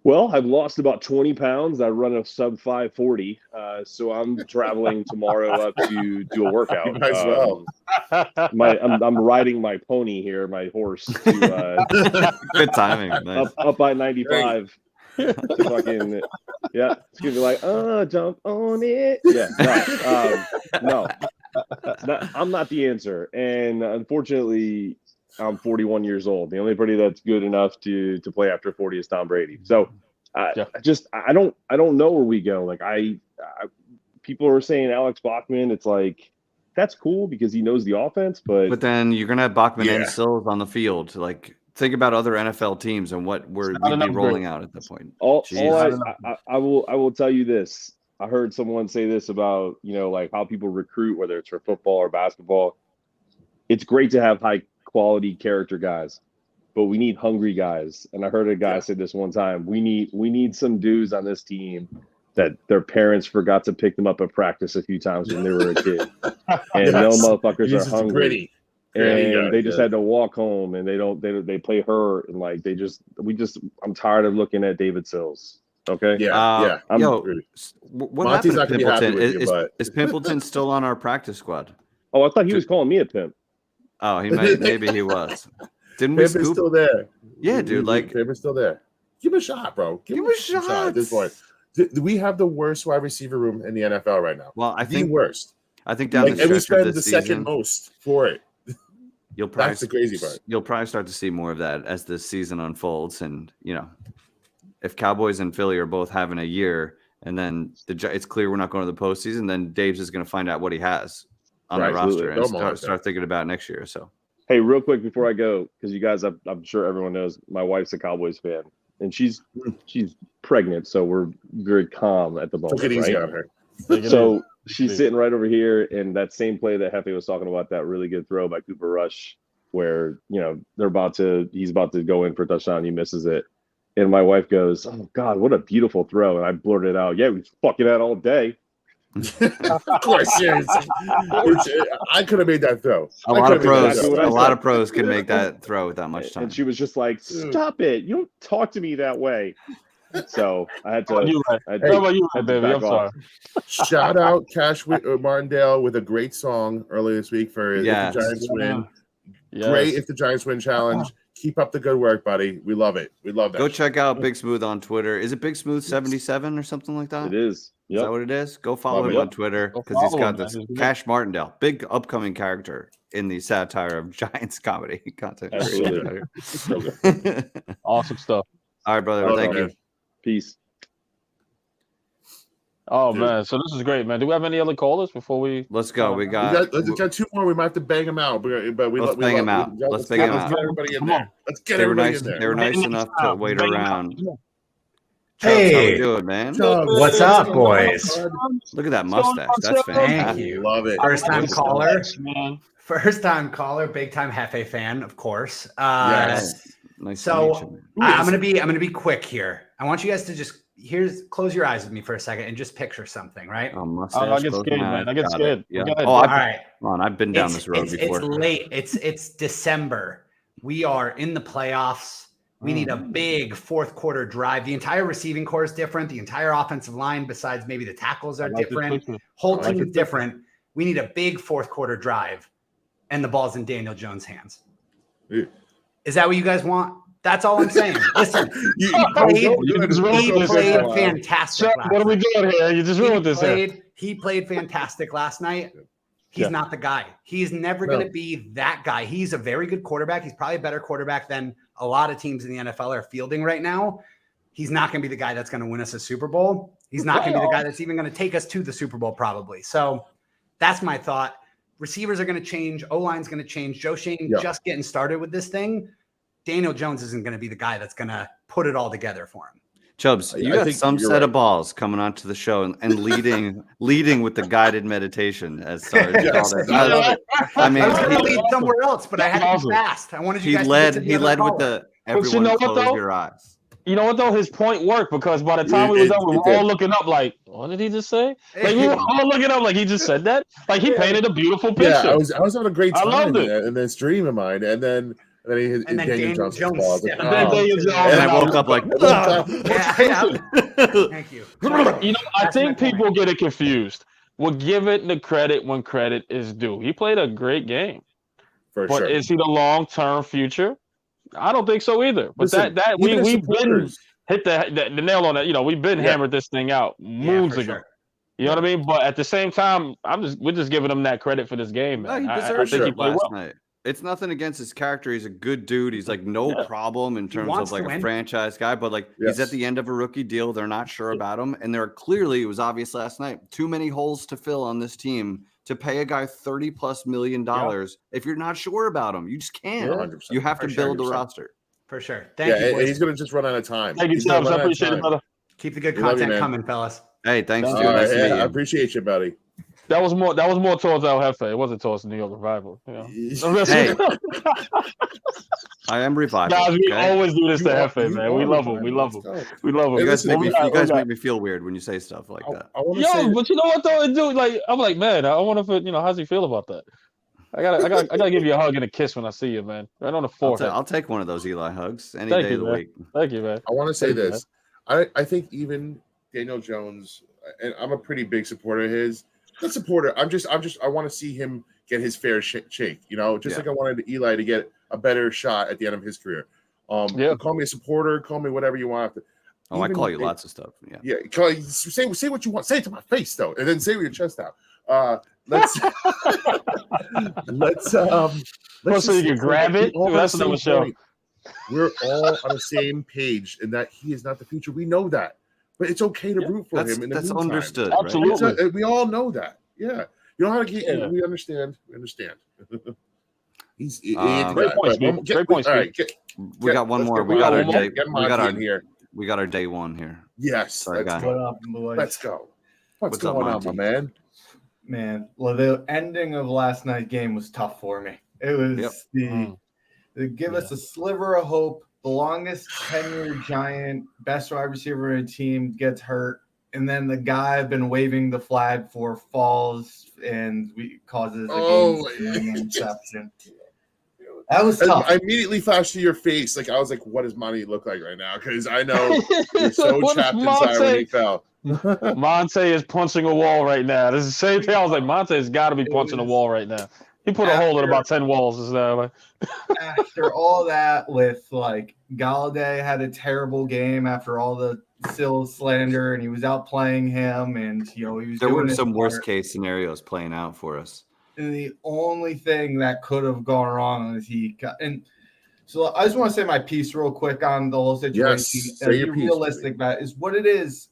Well, I've lost about 20 pounds. I run a sub 540, so I'm traveling tomorrow up to do a workout. Might as well. I'm riding my pony here, my horse. Good timing. Nice. Up by 95. Fucking, it's gonna be like, jump on it. Yeah, no, I'm not the answer, and unfortunately, I'm 41 years old. The only buddy that's good enough to play after 40 is Tom Brady. So I don't know where we go. Like people are saying Alex Bachman. It's like that's cool because he knows the offense, but then you're gonna have Bachman and Sills on the field. Like think about other NFL teams and what we'd be rolling out at that point. I will tell you this. I heard someone say this about like how people recruit, whether it's for football or basketball. It's great to have high quality character guys, but we need hungry guys. And I heard a guy say this one time. We need some dudes on this team that their parents forgot to pick them up at practice a few times when they were a kid. And no motherfuckers are hungry. And they just had to walk home, and they play hurt, and like I'm tired of looking at David Sills. Okay. Yeah. What Monty's happened to not gonna be happy Pimpleton? with you, but Is Pimpleton still on our practice squad? Oh, I thought he was calling me a pimp. Oh, maybe he was. Didn't we Pimp is scoop? still there. Yeah, dude. Like, Pimp is still there. Give him a shot, bro. Give him a shot at this point. We have the worst wide receiver room in the NFL right now. Well, I think the worst. I think down the and we stretch of spend this the season, second most for it. That's the crazy part. You'll probably start to see more of that as this season unfolds, and if Cowboys and Philly are both having a year, and then it's clear we're not going to the postseason, then Dave's is going to find out what he has on the roster and start thinking about next year. So, hey, real quick before I go, because you guys, I'm sure everyone knows, my wife's a Cowboys fan, and she's pregnant, so we're very calm at the moment. Take it easy on her. So she's sitting right over here, and that same play that Hefe was talking about, that really good throw by Cooper Rush, where he's about to go in for a touchdown, he misses it. And my wife goes, "Oh God, what a beautiful throw!" And I blurted out, "Yeah, we fucking that all day." Of course, seriously. I could have made that throw. A lot of pros can make that throw with that much time. And she was just like, "Stop it! You don't talk to me that way." So I had to. How about you, baby? I'm sorry. Shout out Cash Martindale with a great song earlier this week for If the Giants Win. Yes. Great If the Giants Win challenge. Keep up the good work, buddy. We love it. We love that. Go check out Big Smooth on Twitter. Is it Big Smooth 77 or something like that? It is. Yep. Is that what it is? Go follow him on Twitter because he's got this Cash Martindale, big upcoming character in the satire of Giants comedy content. Awesome stuff. All right, brother. Thank you. Peace. Oh, man. So this is great, man. Do we have any other callers before we? Let's go. We got two more. We might have to bang them out, but let's bang them out. Let's bang them out. Let's get everybody in there. Let's get everybody in there. They were nice enough to wait around. Hey, how we doing, man? What's up, boys? Look at that mustache. That's fantastic. Thank you. Love it. First time caller. First time caller. Big time Hefe fan, of course. Yes. Nice so I'm gonna be quick here. I want you guys to just close your eyes with me for a second and just picture something, right? I get scared, man. I get scared. Yeah. All right. Come on, I've been down this road before. It's late. It's December. We are in the playoffs. We need a big fourth quarter drive. The entire receiving core is different. The entire offensive line, besides maybe the tackles, are different. Whole team is different. We need a big fourth quarter drive, and the ball's in Daniel Jones' hands. Yeah. Is that what you guys want? That's all I'm saying. Listen, he played fantastic. What are we doing here? You just ruined this. He played fantastic last night. He's not the guy. He's never going to be that guy. He's a very good quarterback. He's probably a better quarterback than a lot of teams in the NFL are fielding right now. He's not going to be the guy that's going to win us a Super Bowl. He's not going to be the guy that's even going to take us to the Super Bowl probably. So that's my thought. Receivers are going to change. O-line's going to change. Joe Shane just getting started with this thing. Daniel Jones isn't going to be the guy that's going to put it all together for him. Chubbs, you got some set of balls coming onto the show and leading with the guided meditation as Sarge called it. I mean, he lead somewhere else, but I had to be fast. I wanted you guys to he led with the everyone close your eyes. You know what though? His point worked because by the time we were done, we were all looking up like, what did he just say? Like we were all looking up like he just said that. Like he painted a beautiful picture. Yeah, I was having a great time in this dream of mine, and then Daniel Jones. And I woke up like, thank you. You know, I think people get it confused. We'll give it the credit when credit is due. He played a great game. But is he the long-term future? I don't think so either. But we've been hit the nail on that. You know, we've been hammered this thing out moons ago. Sure. You know what I mean? But at the same time, we're just giving him that credit for this game. Man. No, he deserves it last night. It's nothing against his character. He's a good dude. He's like no problem in terms of like a franchise guy, but like he's at the end of a rookie deal. They're not sure about him. And there are clearly, it was obvious last night, too many holes to fill on this team to pay a guy $30+ million. If you're not sure about him, you just can't. 100%. You have to build a roster. For sure. Thank you. And he's going to just run out of time. Thank you, Chubbs. I appreciate it, brother. Keep the good content coming, fellas. Hey, thanks, dude. I appreciate you, buddy. That was more towards El Jefe. It wasn't towards the New York Revival. You know? Hey, I am Revival. Guys, we okay? always do this to You Jefe, man. We love him. We love him. We love him. You guys, Listen, you guys make me feel weird when you say stuff like that. I want to Yo, say, but you know what though, dude? Like, I'm like, man, I wonder if how's he feel about that? I gotta give you a hug and a kiss when I see you, man. Right on the forehead. I'll take one of those Eli hugs any Thank day you, of the man. week. Thank you, man. I want to say Thank you, this. I think even Daniel Jones, and I'm a pretty big supporter of his. Not supporter. I want to see him get his fair shake. You know, just like I wanted Eli to get a better shot at the end of his career. Call me a supporter. Call me whatever you want. I call you lots of stuff. Yeah. Say what you want. Say it to my face though, and then say with your chest out. Let's so you can grab it. That's another show. We're all on the same page, and that he is not the future. We know that, but it's okay to root for him. That's understood. Absolutely, right? We all know that. Yeah, you know how to get. We understand. We understand. He's great points. Great points. All right, we got one more. We got our day. Here. We got our day one here. Yes. Sorry, let's go. go. What up, boys? Let's go. What's up, going on, Monty? my man? Man, well, the ending of last night's game was tough for me. It was to give us a sliver of hope. The longest tenured Giant, best wide receiver in the team gets hurt, and then the guy I've been waving the flag for falls and causes a game interception. That was tough. I immediately flashed to your face. Like I was like, what does Monty look like right now? Because I know you're so trapped inside when he fell. Monte is punching a wall right now. This is the same thing. I was like, Monte's got to be punching a wall right now. He put a hole in about 10 walls just now. Like. After all that, with like Galladay had a terrible game after all the Sills slander, and he was outplaying him, and he was. There were some worst case scenarios playing out for us. And the only thing that could have gone wrong is he got. And so I just want to say my piece real quick on the whole situation. Yes, say your piece, realistic about is what it is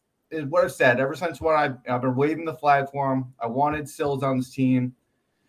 what I've said ever since when I've been waving the flag for him. I wanted Sills on this team.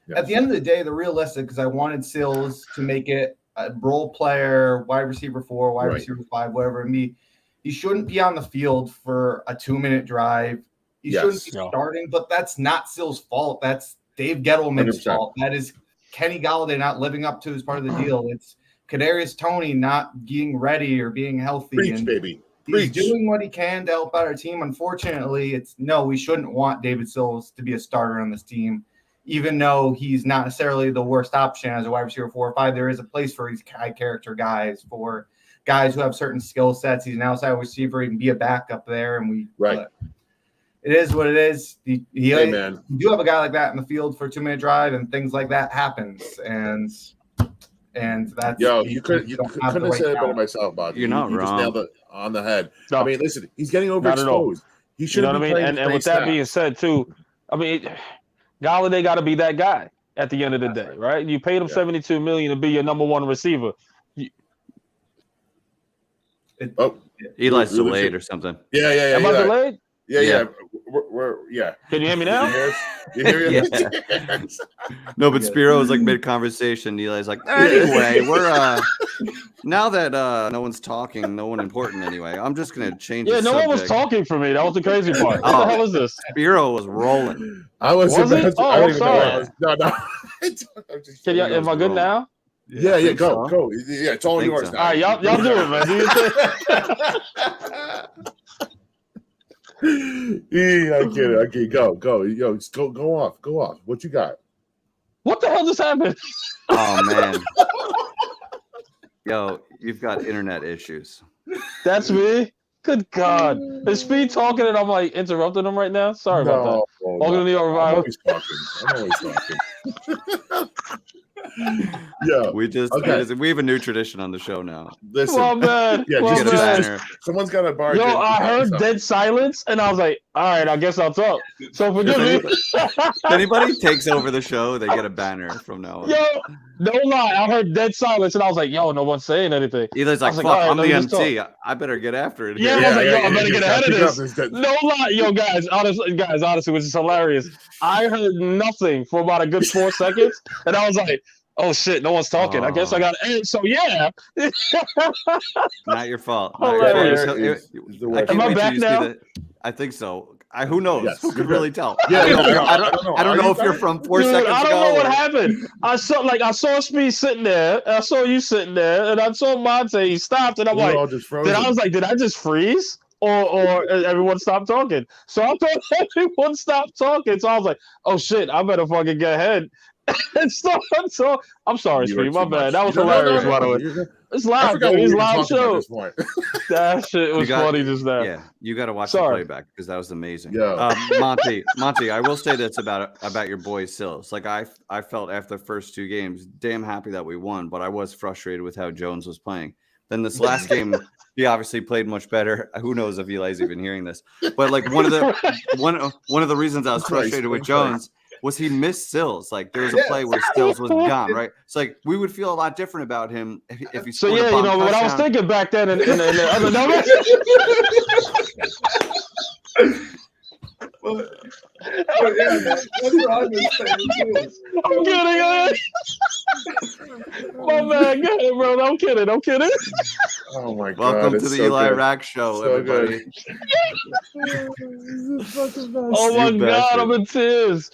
Yes. At the end of the day, the realistic because I wanted Sills to make it a role player, wide receiver 4, wide receiver 5, whatever it be. He shouldn't be on the field for a 2-minute drive. He shouldn't be starting, but that's not Sills' fault. That's Dave Gettleman's 100%. Fault. That is Kenny Galladay not living up to his part of the deal. It's Kadarius Toney not being ready or being healthy. Preach, baby. He's doing what he can to help out our team. Unfortunately, we shouldn't want David Sills to be a starter on this team, even though he's not necessarily the worst option as a wide receiver 4 or 5. There is a place for these high character guys, for guys who have certain skill sets. He's an outside receiver. He can be a backup there, and it is what it is. You do have a guy like that in the field for a 2-minute drive, and things like that happens. And that's you couldn't have said it better myself, Bob. You're not wrong. Just nailed it on the head. No. I mean, listen, he's getting overexposed. He should have been playing. And with that being said, too, I mean, Galladay got to be that guy at the end of the day, right? You paid him $72 million to be your number 1 receiver. Eli's delayed or something. Yeah. Am I delayed? Yeah. Can you hear me now? You hear me? No, but Spiro was like mid-conversation. Eli's like, anyway, we're now that no one's talking, no one important anyway. I'm just gonna change. Yeah, no one was talking for me. That was the crazy part. What the hell is this? Spiro was rolling. I was. I'm sorry. No. Am I good now? Yeah. Go. Yeah, it's all yours. So. All right, y'all do it, man. Do you I get it. Okay, go. Yo, go off. What you got? What the hell just happened? Oh man. Yo, you've got internet issues. That's me. Good God. Is Speed talking and I'm like interrupting him right now? Sorry about that. Welcome to New York Revival. I'm always talking. Yeah, we have a new tradition on the show now. Listen, well, man. Someone's got a bar. Yo, I heard dead silence, and I was like, "All right, I guess I'll talk." So forgive me. If anybody takes over the show, they get a banner from now on. Yo, no lie, I heard dead silence, and I was like, "Yo, no one's saying anything." Eli's like, "Fuck, I'm the MC. I better get after it." Yeah, I was like, "Yo, I better get ahead of this." No lie, yo, guys, honestly, which is hilarious. I heard nothing for about a good 4 seconds, and I was like, "Oh shit, no one's talking. I guess I got to." So yeah, not your fault. Am I back now? I think so. Who knows? Yes. Who could really tell? Yeah, I don't know if you're from 4 Dude, seconds I don't ago. know what happened. I saw Speed sitting there. I saw you sitting there, and I saw Monte. He stopped, and I'm We like, all just frozen. did I just freeze? Or everyone stopped talking. So I thought everyone stopped talking. So I was like, oh shit, I better fucking get ahead. And so I'm sorry, You Speed. are My too bad. much. That was No, hilarious, no, by the no. way. It's I live, forgot dude. what It's we were live talking about show. at this point. That shit was funny just now. Yeah, you got to watch Sorry. the playback because that was amazing. Yo. Monty, I will say this about your boy Sills. Like I felt after the first 2 games, damn happy that we won, but I was frustrated with how Jones was playing. Then this last game, he obviously played much better. Who knows if Eli's even hearing this? But like one of the reasons I was frustrated with Jones was he missed Sills. Like there was a play where Sills was gone, right? It's like we would feel a lot different about him if he So scored yeah, a bomb touchdown. what I was thinking back then in the other numbers. Yeah, man, that's what I was saying too. I'm kidding. My man, go ahead, bro. I'm kidding. Oh my god! Welcome to the Eli Rack Show, So everybody. Oh my You god, bastard. I'm in tears.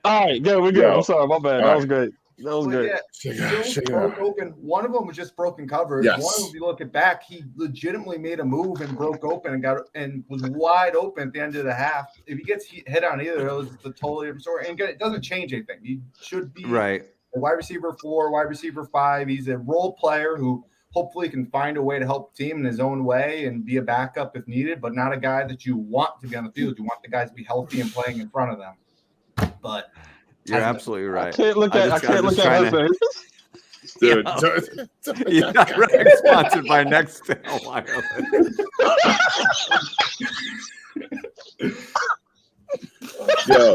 All right, good. We're good. Yo. I'm sorry, my bad. All That was great. That was But great. yeah, Sills broke open. One of them was just broken coverage. Yes. One of them, if you look at back, he legitimately made a move and broke open and was wide open at the end of the half. If he gets hit on either of those, it's a totally different story. And again, it doesn't change anything. He should be Right. a wide receiver 4, wide receiver 5. He's a role player who hopefully can find a way to help the team in his own way and be a backup if needed, but not a guy that you want to be on the field. You want the guys to be healthy and playing in front of them. But You're absolutely right. I can't look at her face. Dude, You got Rack sponsored by Nextel Wireless. Yo,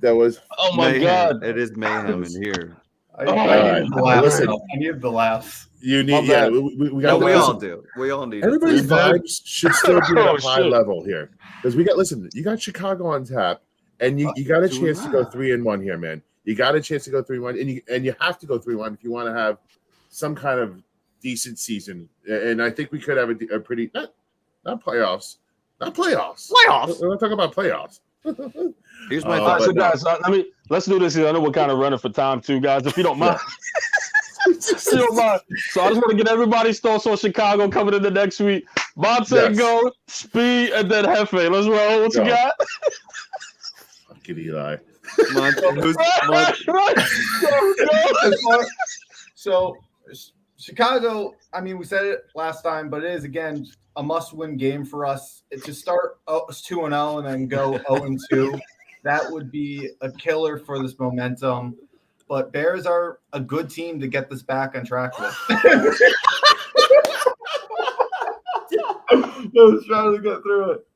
that was. Oh my mayhem. god. It is mayhem in here. I need the laughs. You My need, bad. we No, got. we all listen, do. We all need everybody's it. vibes should still be at Oh, a high shit. level here because we got. Listen, you got Chicago on tap, and you got a chance to go 3-1 here, man. You got a chance to go 3-1, and you have to go 3-1 if you want to have some kind of decent season. And I think we could have a pretty not playoffs. Playoffs. We're not talking about playoffs. Here's my All right, thought. so guys, let's do this here. I know we're kind of running for time too, guys. If you don't mind. If you don't mind. So I just want to get everybody's thoughts on Chicago coming into next week. Monte, Yes. go, Speed, and then Hefe. Let's roll. What you Go. got? Fucking Eli. So Chicago, I mean, we said it last time, but it is again a must-win game for us. It's to start 2-0 and then go 0-2. That would be a killer for this momentum. But Bears are a good team to get this back on track with. I was trying to get through it.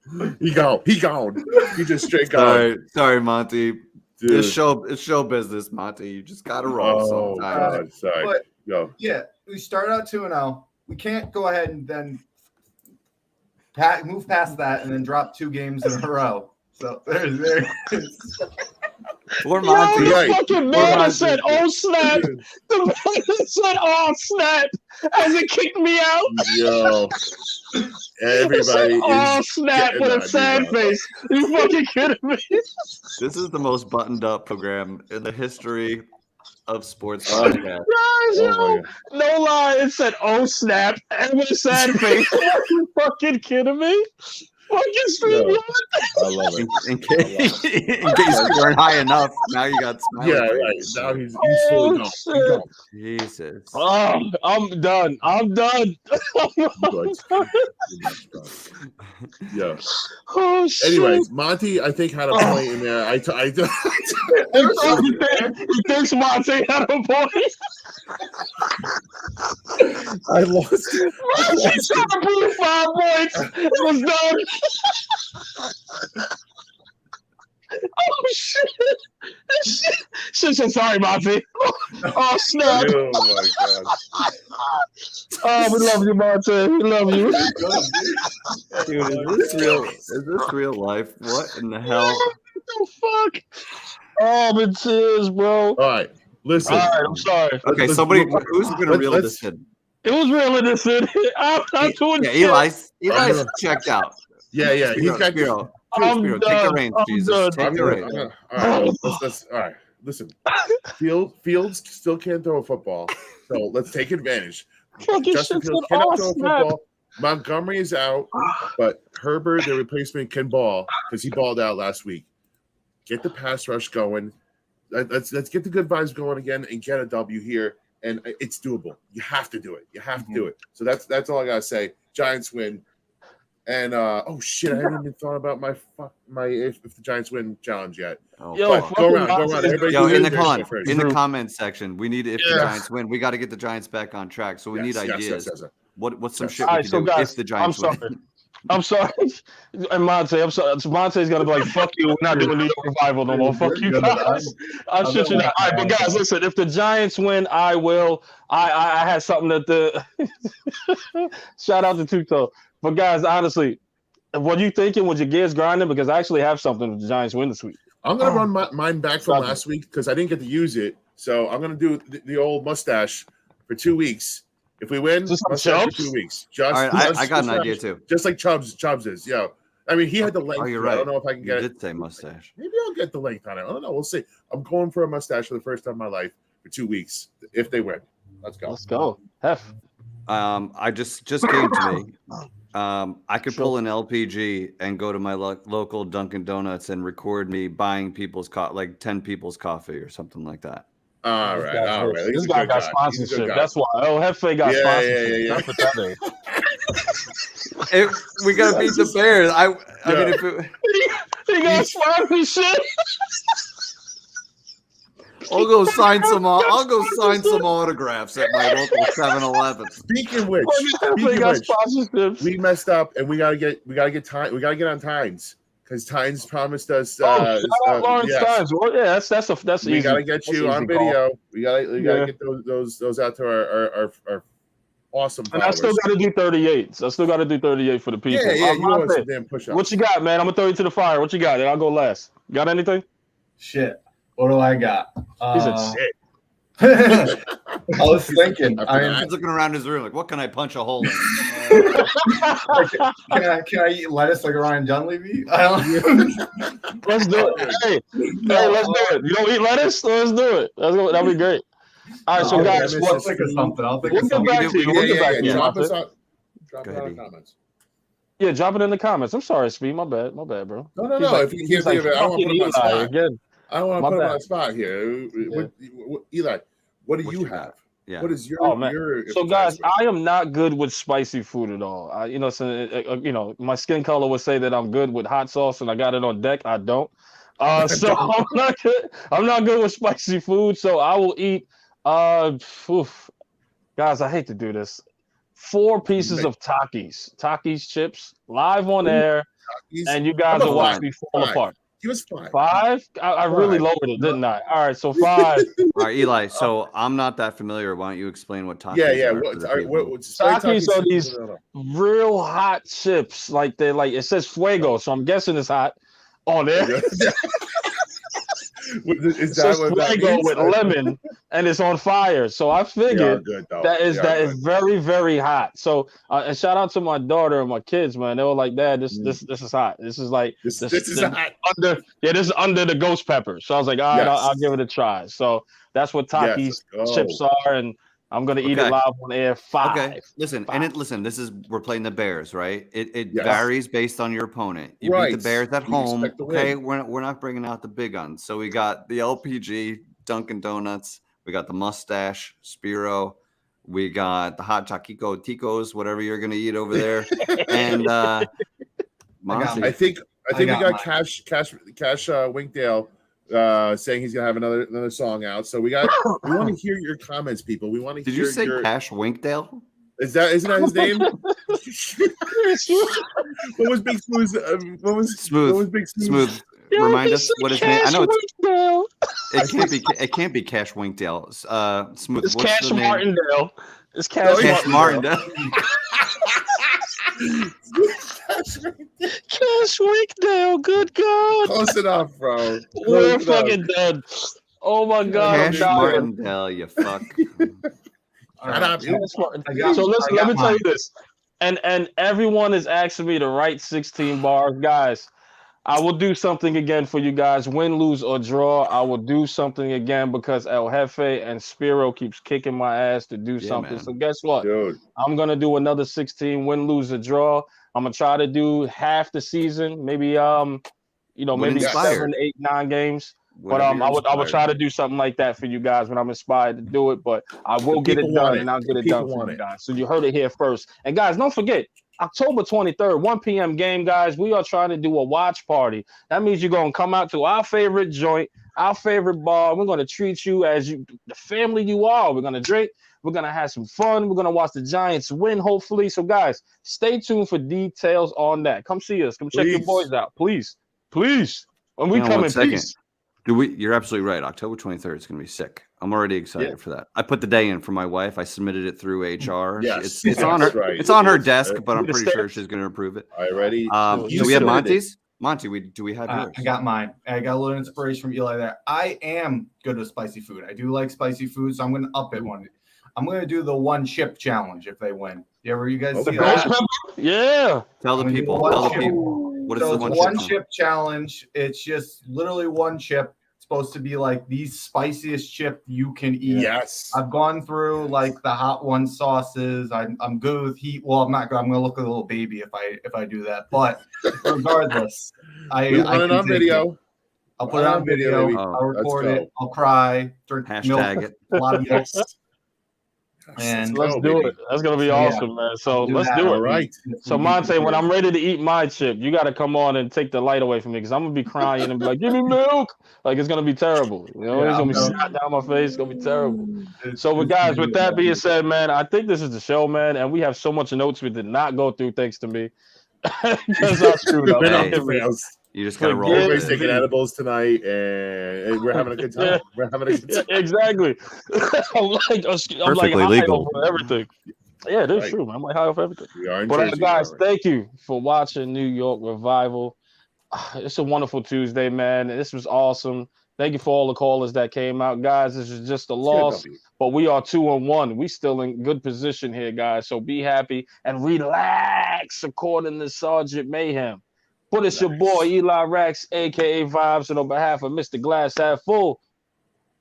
He gone. He just straight gone. Sorry, Monty. Dude. It's show business, Monty. You just gotta roll Oh, sometimes. God. Sorry. But Go. yeah, we start out 2-0. We can't go ahead and then move past that and then drop 2 games in a row. So there. Poor Yo, Monty. the Right. fucking man that said, oh, snap. The man that said, oh, snap, as it kicked me out. Yo. It said, Everybody oh, is snap, getting with a that, sad dude. face. You fucking kidding me? This is the most buttoned up program in the history of sports Oh. podcast. Guys, Oh, yo, no lie, it said, oh, snap, and with a sad face. Are you fucking kidding me? Fucking Street, Yo. I love it. In case you weren't high enough, now you got smiley Yeah, face. right. Now he's fully gone. He's shit. gone. Jesus. Oh, I'm done. Good. Yeah. Oh, shit. Anyways, Monty, I think had a point in there. Thanks, Monte, had a point. I lost it. Monte tried to prove 5 points. It was done. Oh, shit. Shit, sorry, Monte. Oh, snap. Oh my god. Oh, we love you, Monte. We love you. Dude, is this real life? What in the hell? What the fuck? Oh, I'm in tears, bro. All right. Listen. All right, I'm sorry. Okay, Let's- somebody let's- who's gonna let's- reel let's- this in? It was real innocent. I'm not doing Yeah, shit. Eli's checked out. Yeah. He's got Spiro. I'm Spiro, done. take the reins, I'm Jesus. done. Take the reins. All right. All right. Listen, Fields still can't throw a football, so let's take advantage. Fucking Justin shit's Fields an cannot throw a snap. football. Montgomery is out, but Herbert, their replacement, can ball because he balled out last week. Get the pass rush going. Let's get the good vibes going again and get a W here. And it's doable. You have to do it. You have to do it. So that's all I gotta say. Giants win. And oh shit, I haven't even thought about my if the Giants win challenge yet. Oh, Yo, fuck. Go around. Everybody Yo, do in their the shit first. in the comments section, we need if the Yeah. Giants win. We got to get the Giants back on track. So we need ideas. Yes. What's some Yes. shit All we right, can so do guys, if the Giants I'm win? sorry. I'm sorry. And Monte, I'm sorry. Monte's gonna be like, fuck you, we're not doing New York Revival no more. Fuck you guys. I'll shit you down. All right, but guys, listen, if the Giants win, I will. I had something that the shout out to Tuto. But guys, honestly, what are you thinking? Was your gears grinding? Because I actually have something if the Giants win this week. I'm gonna run mine back from Stop last week because I didn't get to use it. So I'm gonna do the old mustache for 2 weeks. If we win, Just like mustache for Chubbs? 2 weeks. Just, All right, I got an mustache, idea too. Just like Chubbs is. Yeah. I mean, he had the length. Oh, you're I right. don't know if I can You get it. did say mustache. Maybe I'll get the length on it. I don't know. We'll see. I'm going for a mustache for the first time in my life for 2 weeks if they win. Let's go. Let's go. Hef. I just came to me. I could pull an LPG and go to my local Dunkin' Donuts and record me buying people's like 10 people's coffee or something like that. All right. This guy got sponsorship. That's why. Oh, Hefe got sponsorship. Yeah. That's what that is. We gotta beat the Bears. I mean, if it, He got sponsorship. I'll go sign some autographs at my local 7-Eleven. Speaking of which, we messed up and we gotta get on Tynes because Tynes promised us. Shout out Lawrence Tynes. Well, yeah, that's we easy. gotta get you on video. We gotta get those out to our awesome And followers. I still got to do 38. I still got to do 38 for the people. Yeah. You want some damn push-ups. What you got, man? I'm gonna throw you to the fire. What you got? Then I'll go last. Got anything? Shit. What do I got? He said shit. I was thinking. He's looking around his room like, what can I punch a hole in? Can I eat lettuce like Ryan Dunleavy? Let's do it. Hey, let's do it. You don't eat lettuce? Let's do it. That'll be great. All right, so guys, I'll think of something. We'll get back to you. We'll get back to you. Drop it Go in ahead, the comments. Yeah, drop it in the comments. I'm sorry, Speed. My bad, bro. No. If you can't think of it, I don't want to put him on the spot. Again. I don't want to put him on the spot here. Eli, what do you have? Yeah. What is your? So guys, I am not good with spicy food at all. My skin color would say that I'm good with hot sauce, and I got it on deck. I don't. So I'm not good. I'm not good with spicy food. So I will eat. Guys, I hate to do this. 4 pieces of Takis chips live on air, and you guys will watch me fall apart. He was 5. 5? I really lowered it, didn't I? All right, so 5. All right, Eli. So I'm not that familiar. Why don't you explain what Takis are? Takis are these real hot chips. Like it says Fuego, so I'm guessing it's hot on there. Is that Fuego with lemon, and it's on fire. So I figured that is very, very hot. So and shout out to my daughter and my kids, man. They were like, "Dad, this is hot. This is like this is hot. This is under the ghost pepper." So I was like, "All right, I'll give it a try." So that's what Takis chips are, and I'm gonna eat it live on air. 5. Okay, listen, this is we're playing the Bears, right? It varies based on your opponent. You beat the Bears at home. Okay, we're not bringing out the big guns. So we got the LPG, Dunkin' Donuts. We got the mustache, Spiro. We got the hot Ticos, whatever you're gonna eat over there, and I think we got Cash Winkdale saying he's gonna have another song out. So we want to hear your comments, people. We want to. Did you say Cash Winkdale? Isn't that his name? What was Big Smooth? What was Big Smooth? Remind us what his name. I know it can't be Cash Winkdale. Smooth. It's Cash Martindale. It's Cash Martindale. Cash Winkdale, good God. Close enough, bro. We're fucking done. Oh my God. Cash Martindale, you fuck. So listen, let me tell you this. And everyone is asking me to write 16 bars, guys. I will do something again for you guys. Win, lose, or draw. I will do something again because El Jefe and Spiro keeps kicking my ass to do something. man. So guess what? Dude. I'm gonna do another 16 win, lose, or draw. I'm gonna try to do half the season, maybe maybe inspired. 7, 8, 9 games. Whatever But you're I would inspired. try to do something like that for you guys when I'm inspired to do it. But I will get it people want done, it. and I'll get The it done people for want you it. guys. So you heard it here first. And guys, don't forget, October 23rd, 1 p.m. game, guys. We are trying to do a watch party. That means you're gonna come out to our favorite joint, our favorite bar. We're gonna treat you as the family you are. We're gonna drink. We're gonna have some fun. We're gonna watch the Giants win, hopefully. So, guys, stay tuned for details on that. Come see us. Come check your Please. boys out, please. When we Hang on come one in second. peace. You're absolutely right. October 23rd is going to be sick. I'm already excited for that. I put the day in for my wife. I submitted it through HR. Yes, It's on her. right. It's on her desk, but I'm Need a pretty sure stamp? she's going to approve it. All right, ready? Do we have submitted it. Monty's? Monty, do we have yours? I got mine. I got a little inspiration from Eli there. I am good with spicy food. I do like spicy food, so I'm going to up it one. I'm going to do the one chip challenge if they win. You guys see that? Yeah. Tell the I'm gonna do people. one Tell the chip. people. What is So the it's one one chip? chip challenge. It's just literally one chip. It's supposed to be like the spiciest chip you can eat. Yes. I've gone through like the hot one sauces. I'm good with heat. Well, I'm not good. I'm gonna look like a little baby if I do that. But regardless, We want it can on take video. it. I'll put it on video. baby. I'll record Let's it. go. I'll cry. Drink Hashtag milk. it. A lot of milk. And Let's go, do baby. it. That's gonna be So, awesome, man. So do let's that. do All it. right. So Monte, when I'm ready to eat my chip, you got to come on and take the light away from me because I'm gonna be crying and be like, "Give me milk!" Like it's gonna be terrible. You know, Yeah, it's gonna be I'm snot down my face. It's gonna be terrible. It's- So, it's guys, gonna with be that being amazing. said, man, I think this is the show, man, and we have so much notes we did not go through thanks to me because I screwed up. Hey. Forgive me. You just got to roll Everybody's with it. taking edibles tonight, and we're having a good time. We're having a good Yeah, time. exactly. I'm like Perfectly high legal. over everything. Yeah, that's Right. true, man. I'm like high off everything. We are in But Jersey, guys, aren't we? thank you for watching New York Revival. It's a wonderful Tuesday, man. This was awesome. Thank you for all the callers that came out, guys. This is just a loss, but we are 2-1. We still in good position here, guys. So be happy and relax, according to Sergeant Mayhem. But it's your boy Eli Rex, aka Vibes, and on behalf of Mr. Glass Half Full.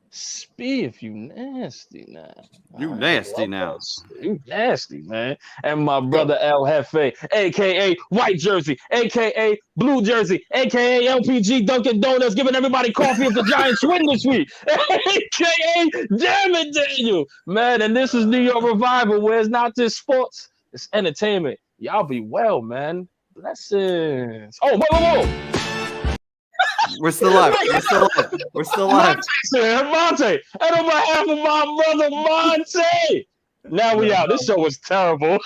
Spee if you nasty now. You nasty now. You nasty, man. And my brother El Jefe, aka White Jersey, aka Blue Jersey, aka LPG Dunkin' Donuts, giving everybody coffee if the Giants win this week, aka Damn it, Daniel. Man, and this is New York Revival, where it's not just sports, it's entertainment. Y'all be well, man. Blessings. Oh, whoa. We're still live. We're still live. We're still live. Monte, and on behalf of my brother Monte. Now we out. This show was terrible.